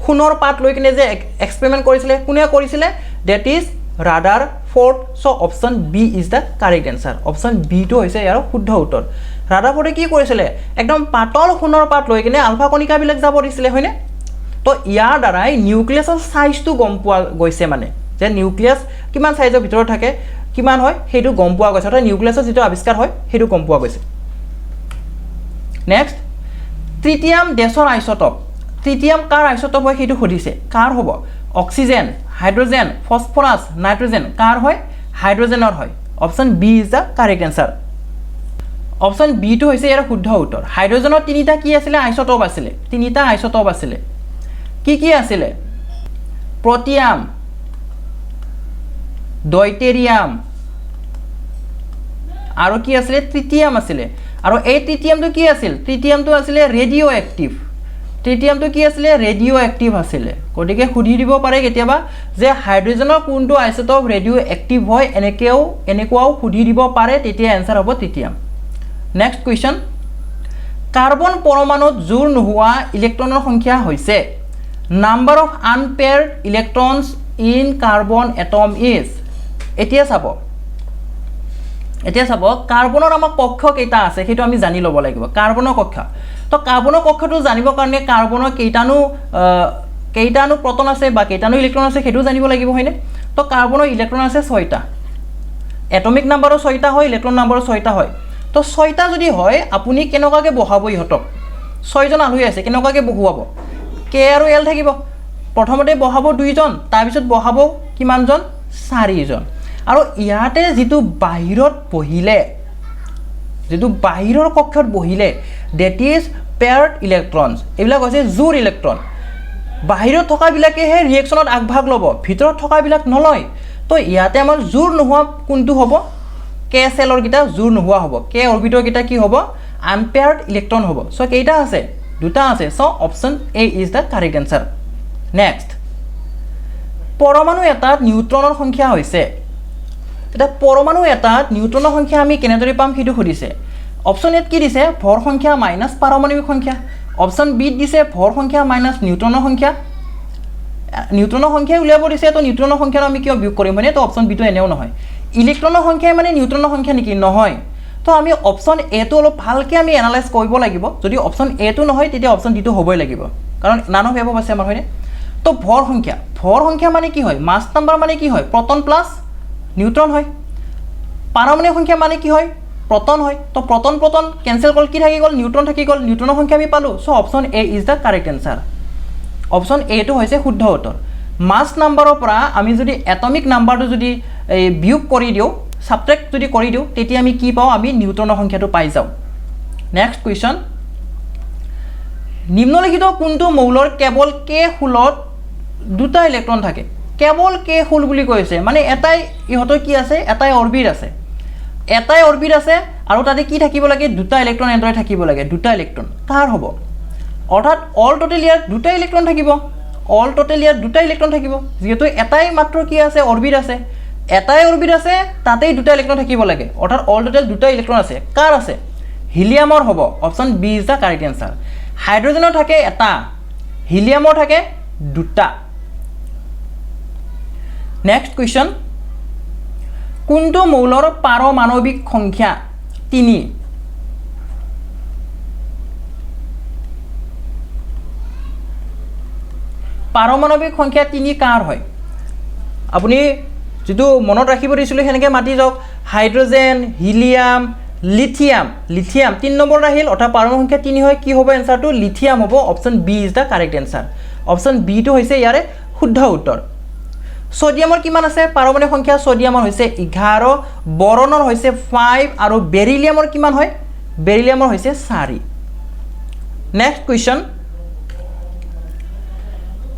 খুনৰ পাত লৈ কিনে যে এক্সপেৰিমেন্ট কৰিছিলে কোনে কৰিছিলে that is Rutherford so option B is the correct answer option B টো হৈছে ইয়াৰ শুদ্ধ উত্তৰ ৰাডাৰ ফোৰ্ডে কি কৰিছিলে একদম পাতল খুনৰ পাত লৈ কিনে আলফা কণিকা বিলাক যাব দিছিলে হয়নে তো ইয়াৰ দ্বাৰাই নিউক্লিয়াছৰ সাইজটো গম পোৱা গৈছে মানে যে নিউক্লিয়াছ কিমান সাইজৰ ভিতৰত থাকে কিমান হয় হেতু গম পোৱা গৈছে অৰ্থাৎ নিউক্লিয়াছৰ যেটো আৱিষ্কাৰ হয় হেতু গম পোৱা গৈছে নেক্সট তৃতীয়ম দেশৰ আইসোটপ তৃতীয়ম কাৰ আইসোটপ হয় হেতু খুদিছে কাৰ হ'ব অক্সিজেন হাইড্ৰোজেন ফসফৰাস নাইট্ৰোজেন কাৰ হয় হাইড্ৰোজেনৰ হয় option B is the correct answer option B টো হৈছে ইয়াৰ শুদ্ধ উত্তৰ হাইড্ৰোজেনৰ তিনিটা কি আছিল আইসোটপ আছিল তিনিটা আইসোটপ আছিল কি আছিল প্ৰটিয়াম ডয়টেৰিয়াম আৰু কি আছিল তৃতীয়ম আছিল আৰু এই তৃতীয়মটো কি আছিল তৃতীয়মটো আছিল ৰেডিও এক্টিভ ট্ৰিটিয়ামটো কি আছিল ৰেডিও এক্টিভ আছিল গটিকে খুদি দিব পাৰে কেতিয়াবা যে হাইড্ৰোজেনৰ কোনটো আইসোটপ ৰেডিও এক্টিভ হয় এনেকুৱাও খুদি দিব পাৰে তেতিয়া आंसर হ'ব ট্ৰিটিয়াম নেক্সট কোৱেশ্চন কাৰ্বন পৰমাণুত জোৰ নোহোৱা ইলেক্ট্ৰনৰ সংখ্যা হৈছে number of unpaired electrons in carbon atom is এতিয়া চাব কাৰ্বনৰ আমাৰ কক্ষ কেইটা আছে হেতু আমি জানি লব লাগিব কাৰ্বনৰ কক্ষ তো কাৰ্বনৰ কক্ষটো জানিবৰ কাৰণে কাৰ্বনৰ কেইটানো প্ৰটন আছে বা কেইটানো ইলেক্ট্ৰন আছে হেতু জানিব লাগিব হয়নে তো কাৰ্বনৰ ইলেক্ট্ৰন আছে 6টা এটমিক নাম্বাৰো 6টা হয় ইলেক্ট্ৰন নাম্বাৰো 6টা হয় তো 6টা যদি হয় আপুনি কেনেকুৱাকে বহাব ইহতক 6 জন আলহী আছে কেনেকুৱাকে বহুৱাব কে আৰু এল থাকিব প্ৰথমতে বহাব 2 জন তাৰ পিছত বহাব কিমান জন 4 জন আৰু ইয়াতে যিটো বাহিৰত বহিলে যেটো বাহিৰৰ কক্ষত বহিলে that is paired electrons এইবিলাক হৈছে জোৰ ইলেক্ট্ৰন বাহিৰত থকা বিলাকে হে ৰিঅ্যাকচনত আগভাগ ল'ব ভিতৰত থকা বিলাক নলয় তো ইয়াতে আমাৰ জোৰ নোহোৱা কোনটো হ'ব k সেলৰ গিটা জোৰ নোহোৱা হ'ব k অৰবিটৰ গিটা কি হ'ব আনপেয়াৰ্ড ইলেক্ট্ৰন হ'ব সো কেইটা আছে দুটা আছে so option A is the correct answer next পৰমাণু এটাত নিউট্ৰনৰ সংখ্যা হৈছে এটা পৰমাণু এটাত নিউট্ৰনৰ সংখ্যা আমি কেনেদৰে পাম হেতু খুদিছে অপচন এত কি দিছে ভৰ সংখ্যা মাইনাস পাৰমাণবিক সংখ্যা অপচন বি দিছে ভৰ সংখ্যা মাইনাস নিউট্ৰনৰ সংখ্যা উলিয়াব দিছে তো নিউট্ৰনৰ সংখ্যা আমি কিয় বিয়োগ কৰিম মানে তো অপচন বি তো এনেও নহয় ইলেক্ট্ৰনৰ সংখ্যা মানে নিউট্ৰনৰ সংখ্যা নেকি নহয় তো আমি অপচন এ তো অলপ ভালকে আমি এনালাইজ কৰিব লাগিব যদি অপচন এ তো নহয় তেতিয়া অপচন ডি তো হ'বই লাগিব কাৰণ নান অফ এভ আছে আমাৰ হয়নে তো ভৰ সংখ্যা মানে কি হয় মাস নাম্বাৰ মানে কি হয় প্ৰটন প্লাস নিউট্ৰন হয় পাৰমাণবিক সংখ্যা মানে কি হয় proton হয় তো proton ক্যান্সেল কল কি থাকি গল নিউট্ৰন থাকি গল নিউট্ৰনৰ সংখ্যা আমি পালো so option A is the correct answer option A তো হৈছে শুদ্ধ উত্তৰ মাস নাম্বাৰৰ পৰা আমি যদি এটমিক নাম্বাৰটো যদি বিয়োগ কৰি দিও সাবট্ৰেক্ট যদি কৰি দিও তেতিয়া আমি কি পাও আমি নিউট্ৰনৰ সংখ্যাটো পাই যাও নেক্সট কোৱেশ্চন নিম্নলিখিত কোনটো মৌলৰ কেৱল k হুলত দুটা ইলেক্ট্ৰন থাকে কেৱল k হুল বুলি কৈছে মানে এটাই ইহতৰ কি আছে এটাই অৰবিট আছে এটাই অৰবিট আছে আৰু তাতে কি থাকিব লাগে দুটা ইলেক্ট্ৰন এন্টাৰ থাকিব লাগে দুটা ইলেক্ট্ৰন কাৰ হ'ব অৰ্থাৎ অল টোটাল ইয়াৰ দুটা ইলেক্ট্ৰন থাকিব অল টোটাল ইয়াৰ দুটা ইলেক্ট্ৰন থাকিব যেহেতু এটাই মাত্ৰ কি আছে অৰবিট আছে এটাই অৰবিট আছে তাতেই দুটা ইলেক্ট্ৰন থাকিব লাগে অৰ্থাৎ অল টোটাল দুটা ইলেক্ট্ৰন আছে কাৰ আছে হিলিয়ামৰ হ'ব option B is the correct answer হাইড্ৰোজেনৰ থাকে এটা হিলিয়ামৰ থাকে দুটা নেক্সট কোৱেশ্চন কোনটো মৌলৰ পাৰমাণবিক সংখ্যা 3 পাৰমাণবিক সংখ্যা 3 কাৰ হয় আপুনি যেটো মনত ৰাখিব দিছিল হেনেকে মাতি যাওক হাইড্ৰোজেন হিলিয়াম লিথিয়াম 3 নম্বৰ আহিল অৰ্থাৎ পাৰমাণবিক সংখ্যা 3 হয় কি হ'ব আনসাৰটো লিথিয়াম হ'ব option B is the correct answer option B তো হৈছে ইয়াৰে শুদ্ধ উত্তৰ সোডিয়ামৰ কিমান আছে পাৰমাণবিক সংখ্যা সোডিয়ামৰ হৈছে 11 বৰনৰ হৈছে 5 আৰু বেৰিলিয়ামৰ কিমান হয় বেৰিলিয়ামৰ হৈছে 4 নেক্সট কোৱেশ্চন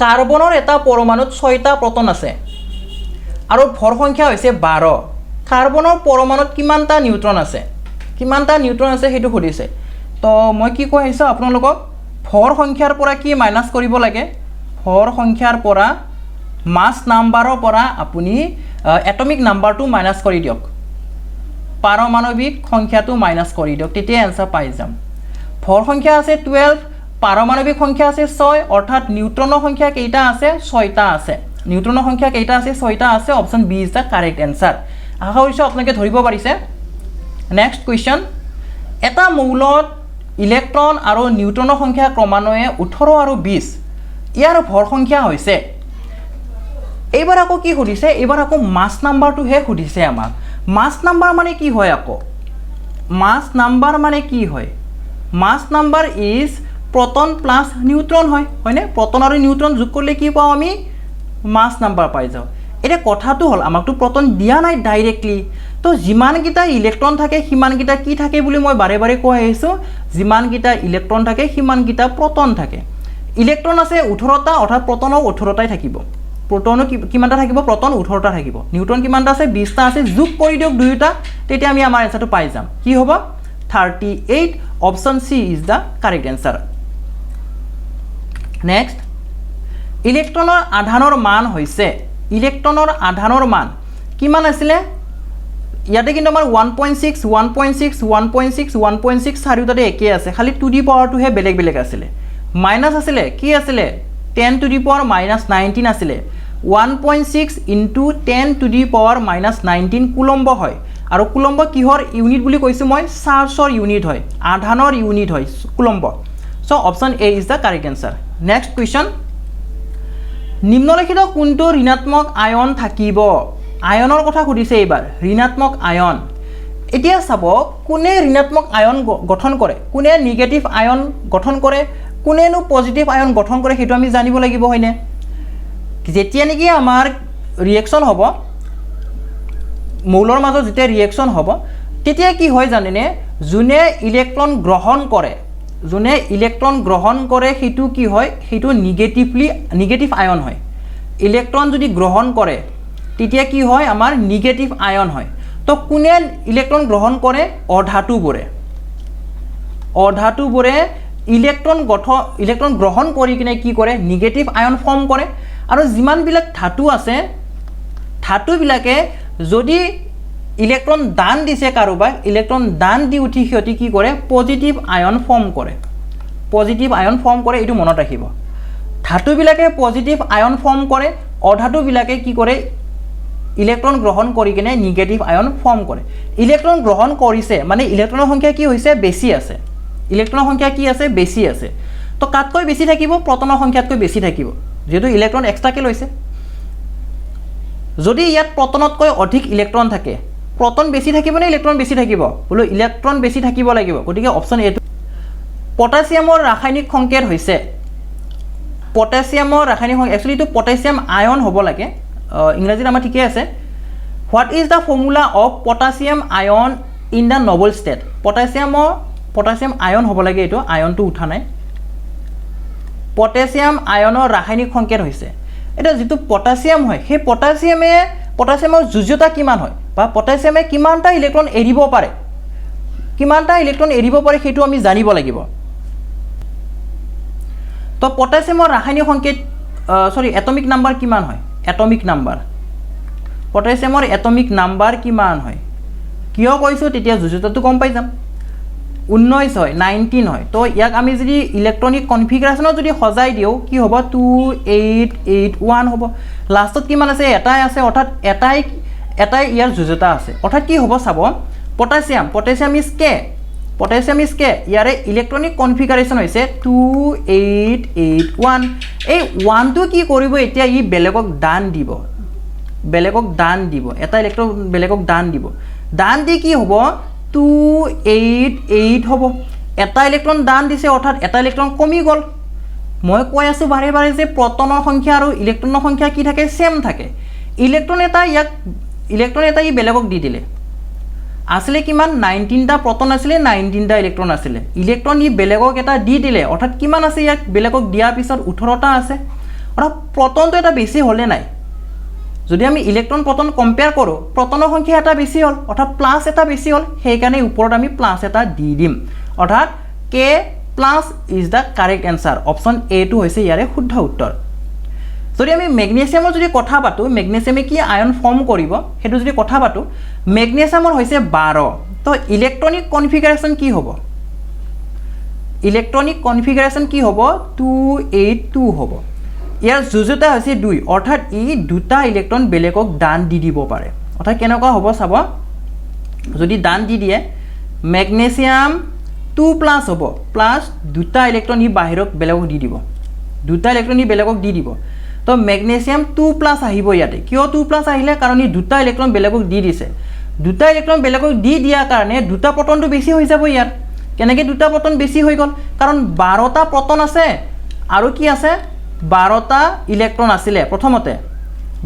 কাৰ্বনৰ এটা পৰমাণুত 6টা প্ৰটন আছে আৰু ভৰ সংখ্যা হৈছে 12 কাৰ্বনৰ পৰমাণুত কিমানটা নিউট্ৰন আছে হেতু খুদিছে তো মই কি কৈ আছো আপোনালোকক ভৰ সংখ্যাৰ পৰা কি মাইনাস কৰিব লাগে ভৰ সংখ্যাৰ পৰা মাস নাম্বাৰৰ পৰা আপুনি এটমিক নাম্বাৰটো মাইনাস কৰি দিয়ক পাৰমাণবিক সংখ্যাটো মাইনাস কৰি দিয়ক তেতিয়া आंसर পাই যাম ভৰ সংখ্যা আছে 12 পাৰমাণবিক সংখ্যা আছে 6 অৰ্থাৎ নিউট্ৰনৰ সংখ্যা কেইটা আছে 6টা আছে নিউট্ৰনৰ সংখ্যা কেইটা আছে 6টা আছে option B is the correct answer আশা কৰিছো আপোনালোকে ধৰিব পাৰিছে নেক্সট কোৱেশ্চন এটা মৌলত ইলেক্ট্ৰন আৰু নিউট্ৰনৰ সংখ্যা ক্ৰমান্বয়ে 18 আৰু 20 ইয়াৰ ভৰ সংখ্যা হৈছে এইবাৰ আকৌ কি খুদিছে এইবাৰ আকৌ মাস নাম্বাৰটো হে খুদিছে আমাক মাস নাম্বাৰ মানে কি হয় আকৌ মাস নাম্বাৰ মানে কি হয় mass number is proton plus neutron হয় হয়নে proton আৰু নিউট্ৰন যোগ কৰিলে কি পাও আমি মাস নাম্বাৰ পাই যাও এটা কথাটো হল আমাকটো proton দিয়া নাই ডাইৰেক্টলি তো জিমান গিটা ইলেক্ট্ৰন থাকে হিমান গিটা কি থাকে বুলি মই বাৰে বাৰে কৈ আইছো জিমান গিটা ইলেক্ট্ৰন থাকে হিমান গিটা proton থাকে ইলেক্ট্ৰন আছে 18টা অৰ্থাৎ proton 18টাই থাকিব proton কিমানটা থাকিব proton 18টা থাকিব নিউট্ৰন কিমানটা আছে 20টা আছে যোগ কৰি দিয়ক দুইটা তেতিয়া আমি আমাৰ আনসাৰটো পাই যাম কি হ'ব 38 option C is the correct answer next ইলেক্ট্ৰনৰ আধানৰ মান হৈছে ইলেক্ট্ৰনৰ আধানৰ মান কিমান আছিল ইয়াতে কিন্তু আমাৰ 1.6 1.6 1.6 1.6 চাৰিওটাতে একে আছে খালি 2 দি পাৱাৰটো হে বেলেগ বেলেগ আছিল মাইনাস আছিল কি আছিল 10 to the power minus 19 আছিল 1.6 into 10 to the power minus 19 coulomb হয় আৰু কুলম্ব কিহৰ ইউনিট বুলি কৈছো মই চাৰ্জৰ ইউনিট হয় আধানৰ ইউনিট হয় coulomb so option A is the correct answer next question নিম্নলিখিত কোনটো ঋণাত্মক আয়ন থাকিব আয়নৰ কথা খুদিছে এবাৰ ঋণাত্মক আয়ন এতিয়া চাব কোনে ঋণাত্মক আয়ন গঠন কৰে কোনে নেগেটিভ আয়ন গঠন কৰে কোনেনো পজিটিভ আয়ন গঠন কৰে হেতু আমি জানিব লাগিব হয়নে যেতিয়া নেকি আমাৰ ৰিঅ্যাকশন হ'ব মৌলৰ মাজত যেতিয়া ৰিয়েকশ্যন হ'ব তেতিয়া কি হয় জানেনে যোনে ইলেক্ট্ৰন গ্ৰহণ কৰে সেইটো কি হয় সেইটো নিগেটিভ আয়ন হয় ইলেক্ট্ৰন যদি গ্ৰহণ কৰে তেতিয়া কি হয় আমাৰ নিগেটিভ আয়ন হয় তো কোনে ইলেক্ট্ৰন গ্ৰহণ কৰে অধাতুবোৰে ইলেক্ট্ৰন গ্ৰহণ কৰি কিনে কি কৰে নিগেটিভ আয়ন ফৰ্ম কৰে আৰু যিমানবিলাক ধাতু আছে ধাতুবিলাকে যদি ইলেক্ট্ৰন দান দিছে কাৰোবাক ইলেক্ট্ৰন দান দি উঠি সিহঁতি কি কৰে পজিটিভ আয়ন ফৰ্ম কৰে এইটো মনত ৰাখিব ধাতুবিলাকে পজিটিভ আয়ন ফৰ্ম কৰে অধাতুবিলাকে কি কৰে ইলেক্ট্ৰন গ্ৰহণ কৰি কিনে নিগেটিভ আয়ন ফৰ্ম কৰে ইলেক্ট্ৰন গ্ৰহণ কৰিছে মানে ইলেক্ট্ৰনৰ সংখ্যা কি হৈছে বেছি আছে তো কাতকৈ বেছি থাকিব প্ৰটনৰ সংখ্যাতকৈ বেছি থাকিব যেহেতু ইলেক্ট্ৰন এক্সট্ৰাকে লৈছে যদি ইয়াত প্ৰটনতকৈ অধিক ইলেক্ট্ৰন থাকে প্ৰটন বেছি থাকিব নে ইলেক্ট্ৰন বেছি থাকিব বোলো ইলেক্ট্ৰন বেছি থাকিব লাগিব গতিকে অপচন এ পটাছিয়ামৰ ৰাসায়নিক সংকেত হৈছে পটাছিয়ামৰ ৰাসায়নিক সংকেত একচুৱেলি এইটো পটাছিয়াম আয়ন হ'ব লাগে ইংৰাজীত আমাৰ ঠিকে আছে what is the formula of potassium ion in the noble state potassium ion হ'ব লাগে এইটো আয়নটো উঠা নাই পটাছিয়াম আয়নৰ ৰাসায়নিক সংকেত হৈছে এটা যেটো পটাছিয়াম হয় সেই পটাছিয়ামৰ যোজ্যতা কিমান হয় বা পটাছিয়ামে কিমানটা ইলেক্ট্ৰন এৰিব পাৰে সেইটো আমি জানিব লাগিব তো পটাছিয়ামৰ ৰাসায়নিক সংকেত এটমিক নাম্বাৰ কিমান হয় পটাছিয়ামৰ এটমিক নাম্বাৰ কিমান হয় কিয় কৈছো তেতিয়া যোজ্যতাটো গম পাই যাম 19 হয় 19 হয় তো ইয়াক আমি যদি ইলেক্ট্ৰনিক কনফিগাৰেশনত যদি সজাই দিও কি হ'ব 2881 হ'ব লাষ্টত কিমান আছে এটাই আছে অৰ্থাৎ এটাই ইয়াৰ যোজ্যতা আছে অৰ্থাৎ কি হ'ব চাব পটাছিয়াম ইজ কে ইয়াৰে ইলেক্ট্ৰনিক কনফিগাৰেশন হৈছে 2881 এই 1 টো কি কৰিব এতিয়া ই বেলেগক দান দিব এটা ইলেক্ট্ৰন বেলেগক দান দি কি হ'ব 288 হ'ব এটা ইলেক্ট্ৰন দান দিছে অৰ্থাৎ এটা ইলেক্ট্ৰন কমি গ'ল মই কৈ আছো বাৰে যে প্ৰটনৰ সংখ্যা আৰু ইলেক্ট্ৰনৰ সংখ্যা কি থাকে সেম থাকে ইলেক্ট্ৰন এটা ই বেলেগক দি দিলে আসলে কিমান 19টা প্ৰটন আছিল 19টা ইলেক্ট্ৰন আছিল ইলেক্ট্ৰন ই বেলেগক এটা দি দিলে অৰ্থাৎ কিমান আছে ইয়াক বেলেগক দিয়াৰ পিছত 18টা আছে অৰ্থাৎ প্ৰটনটো এটা বেছি হলে নাই যদি আমি ইলেক্ট্ৰন প্ৰটন কম্পেয়াৰ কৰো প্ৰটনৰ সংখ্যা এটা বেছি হল অৰ্থাৎ প্লাস এটা বেছি হল সেই কাৰণে ওপৰত আমি প্লাস এটা দি দিম অৰ্থাৎ k plus is the correct answer option A টো হৈছে ইয়াৰে শুদ্ধ উত্তৰ যদি আমি ম্যাগনেসিয়ামৰ যদি কথা পাতো ম্যাগনেসিয়ামে কি আয়ন ফৰ্ম কৰিব হেতু যদি কথা পাতো ম্যাগনেসিয়ামৰ হৈছে 12 তো ইলেক্ট্ৰনিক কনফিগাৰেশন কি হ'ব 282 হ'ব ইয়াৰ যোজ্যতা হৈছে 2 অৰ্থাৎ ই দুটা ইলেক্ট্ৰন বেলেগক দান দি দিব পাৰে অৰ্থাৎ কেনেকুৱা হ'ব চাব যদি দান দি দিয়ে ম্যাগনেসিয়াম 2+ হ'ব প্লাস দুটা ইলেক্ট্ৰন ই বাহিৰক বেলেগক দি দিব তো ম্যাগনেসিয়াম 2+ আহিব ইয়াতে কিয় 2+ আহিলে কাৰণ ই দুটা ইলেক্ট্ৰন বেলেগক দি দিছে দুটা ইলেক্ট্ৰন বেলেগক দি দিয়াৰ কাৰণে দুটা প্ৰটনটো বেছি হৈ যাব ইয়াত কেনেকৈ দুটা প্ৰটন বেছি হৈ গ'ল কাৰণ 12টা প্ৰটন আছে আৰু কি আছে 12টা ইলেক্ট্ৰন আছিলে প্ৰথমতে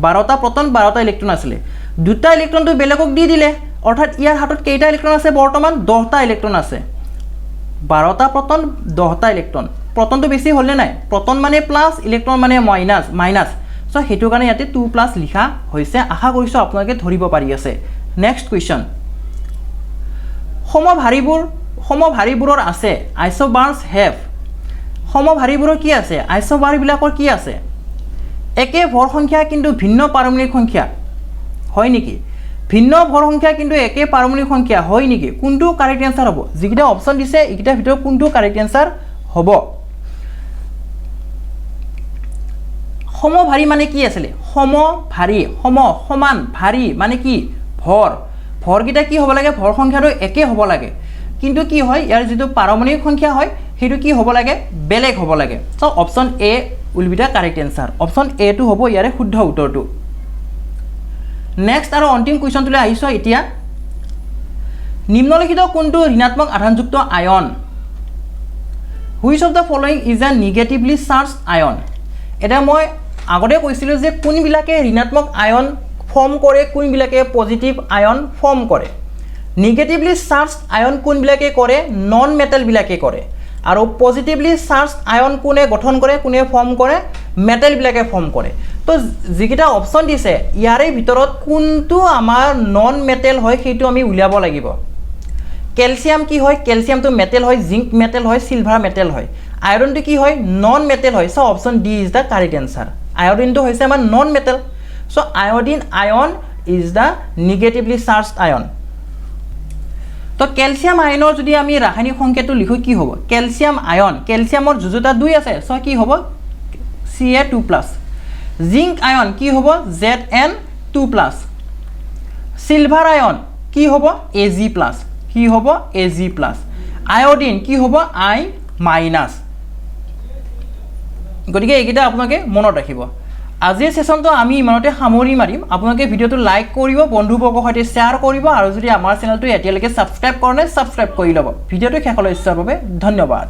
12টা প্ৰটন 12টা ইলেক্ট্ৰন আছিলে দুটা ইলেক্ট্ৰনটো বেলেগক দি দিলে অৰ্থাৎ ইয়াৰ হাতত কেইটা ইলেক্ট্ৰন আছে বৰ্তমান 10টা ইলেক্ট্ৰন আছে 12টা প্ৰটন 10টা ইলেক্ট্ৰন প্ৰটনটো বেছি হ'লে নাই প্ৰটন মানে প্লাস ইলেক্ট্ৰন মানে মাইনাস সো হেতু কাৰণে ইয়াতে 2+ লিখা হৈছে আশা কৰিছো আপোনালোকে ধৰিব পাৰি আছে নেক্সট কোৱেশ্চন সমভাৰীবোৰৰ আছে আইসোবাৰ্স হেভ সমভাৰীবোৰৰ কি আছে আইসোবাৰবিলাকৰ কি আছে একে ভৰ সংখ্যা কিন্তু ভিন্ন পাৰমাণবিক সংখ্যা হয় নেকি ভিন্ন ভৰ সংখ্যা কিন্তু একে পাৰমাণবিক সংখ্যা হয় নেকি কোনটো কাৰেক্ট আনসাৰ হ'ব যিকিটা অপচন দিছে এইকিটা ভিতৰত কোনটো কাৰেক্ট আনসাৰ হ'ব সমভাৰী মানে কি আছিল সমভাৰী সমান ভাৰী মানে কি ভৰ কিটা কি হ'ব লাগে ভৰ সংখ্যাটো একে হ'ব লাগে কিন্তু কি হয় ইয়াৰ যেটো পাৰমাণবিক সংখ্যা হয় হেতু কি হ'ব লাগে বেলেগ হ'ব লাগে so option A will be the correct answer option A টো হ'ব ইয়াৰে শুদ্ধ উত্তৰটো নেক্সট আৰু অন্তিম কোৱেশ্চনটোলৈ আহিছো এতিয়া নিম্নলিখিত কোনটো ঋণাত্মক আধানযুক্ত ion which of the following is a negatively charged ion এটা মই আগতে কৈছিলো যে কোনবিলাকে ঋণাত্মক আয়ন ফৰ্ম কৰে কোনবিলাকে পজিটিভ আয়ন ফৰ্ম কৰে নিগেটিভলি চাৰ্জ আয়ন কোনবিলাকে কৰে নন মেটেলবিলাকে কৰে আৰু পজিটিভলি চাৰ্জ আয়ন কোনে গঠন কৰে কোনে ফৰ্ম কৰে মেটেলবিলাকে ফৰ্ম কৰে তো যিকিটা অপচন দিছে ইয়াৰে ভিতৰত কোনটো আমাৰ নন মেটেল হয় সেইটো আমি উলিয়াব লাগিব ক্যালসিয়াম কি হয় ক্যালসিয়ামটো মেটেল হয় জিংক মেটেল হয় সিলভাৰ মেটেল হয় আয়ৰনটো কি হয় নন মেটেল হয় so option D is the correct answer আয়োডিনটো হৈছে আমাৰ non metal so iodine ion is the negatively charged ion তো ক্যালসিয়াম আয়নৰ যদি আমি ৰাসায়নিক সংকেতটো লিখো কি হ'ব ক্যালসিয়াম আয়ন ক্যালসিয়ামৰ যুজুটা 2 আছে সো কি হ'ব Ca2+ জিংক আয়ন কি হ'ব Zn2+ সিলভাৰ আয়ন কি হ'ব Ag+ কি হ'ব Ag+ আয়োডিন কি হ'ব I-। গতিকে এইকেইটা আপোনালোকে মনত ৰাখিব আজিৰ সেশনটো আমি ইমানতে সামৰি মাৰিম আপোনালোকে ভিডিওটো লাইক কৰিব বন্ধুবৰ্গৰ সৈতে শেয়াৰ কৰিব আৰু যদি আমাৰ চেনেলটো এতিয়ালৈকে সাবস্ক্ৰাইব কৰা নাই সাবস্ক্ৰাইব কৰি ল'ব ভিডিওটো শেষলৈ চোৱাৰ বাবে ধন্যবাদ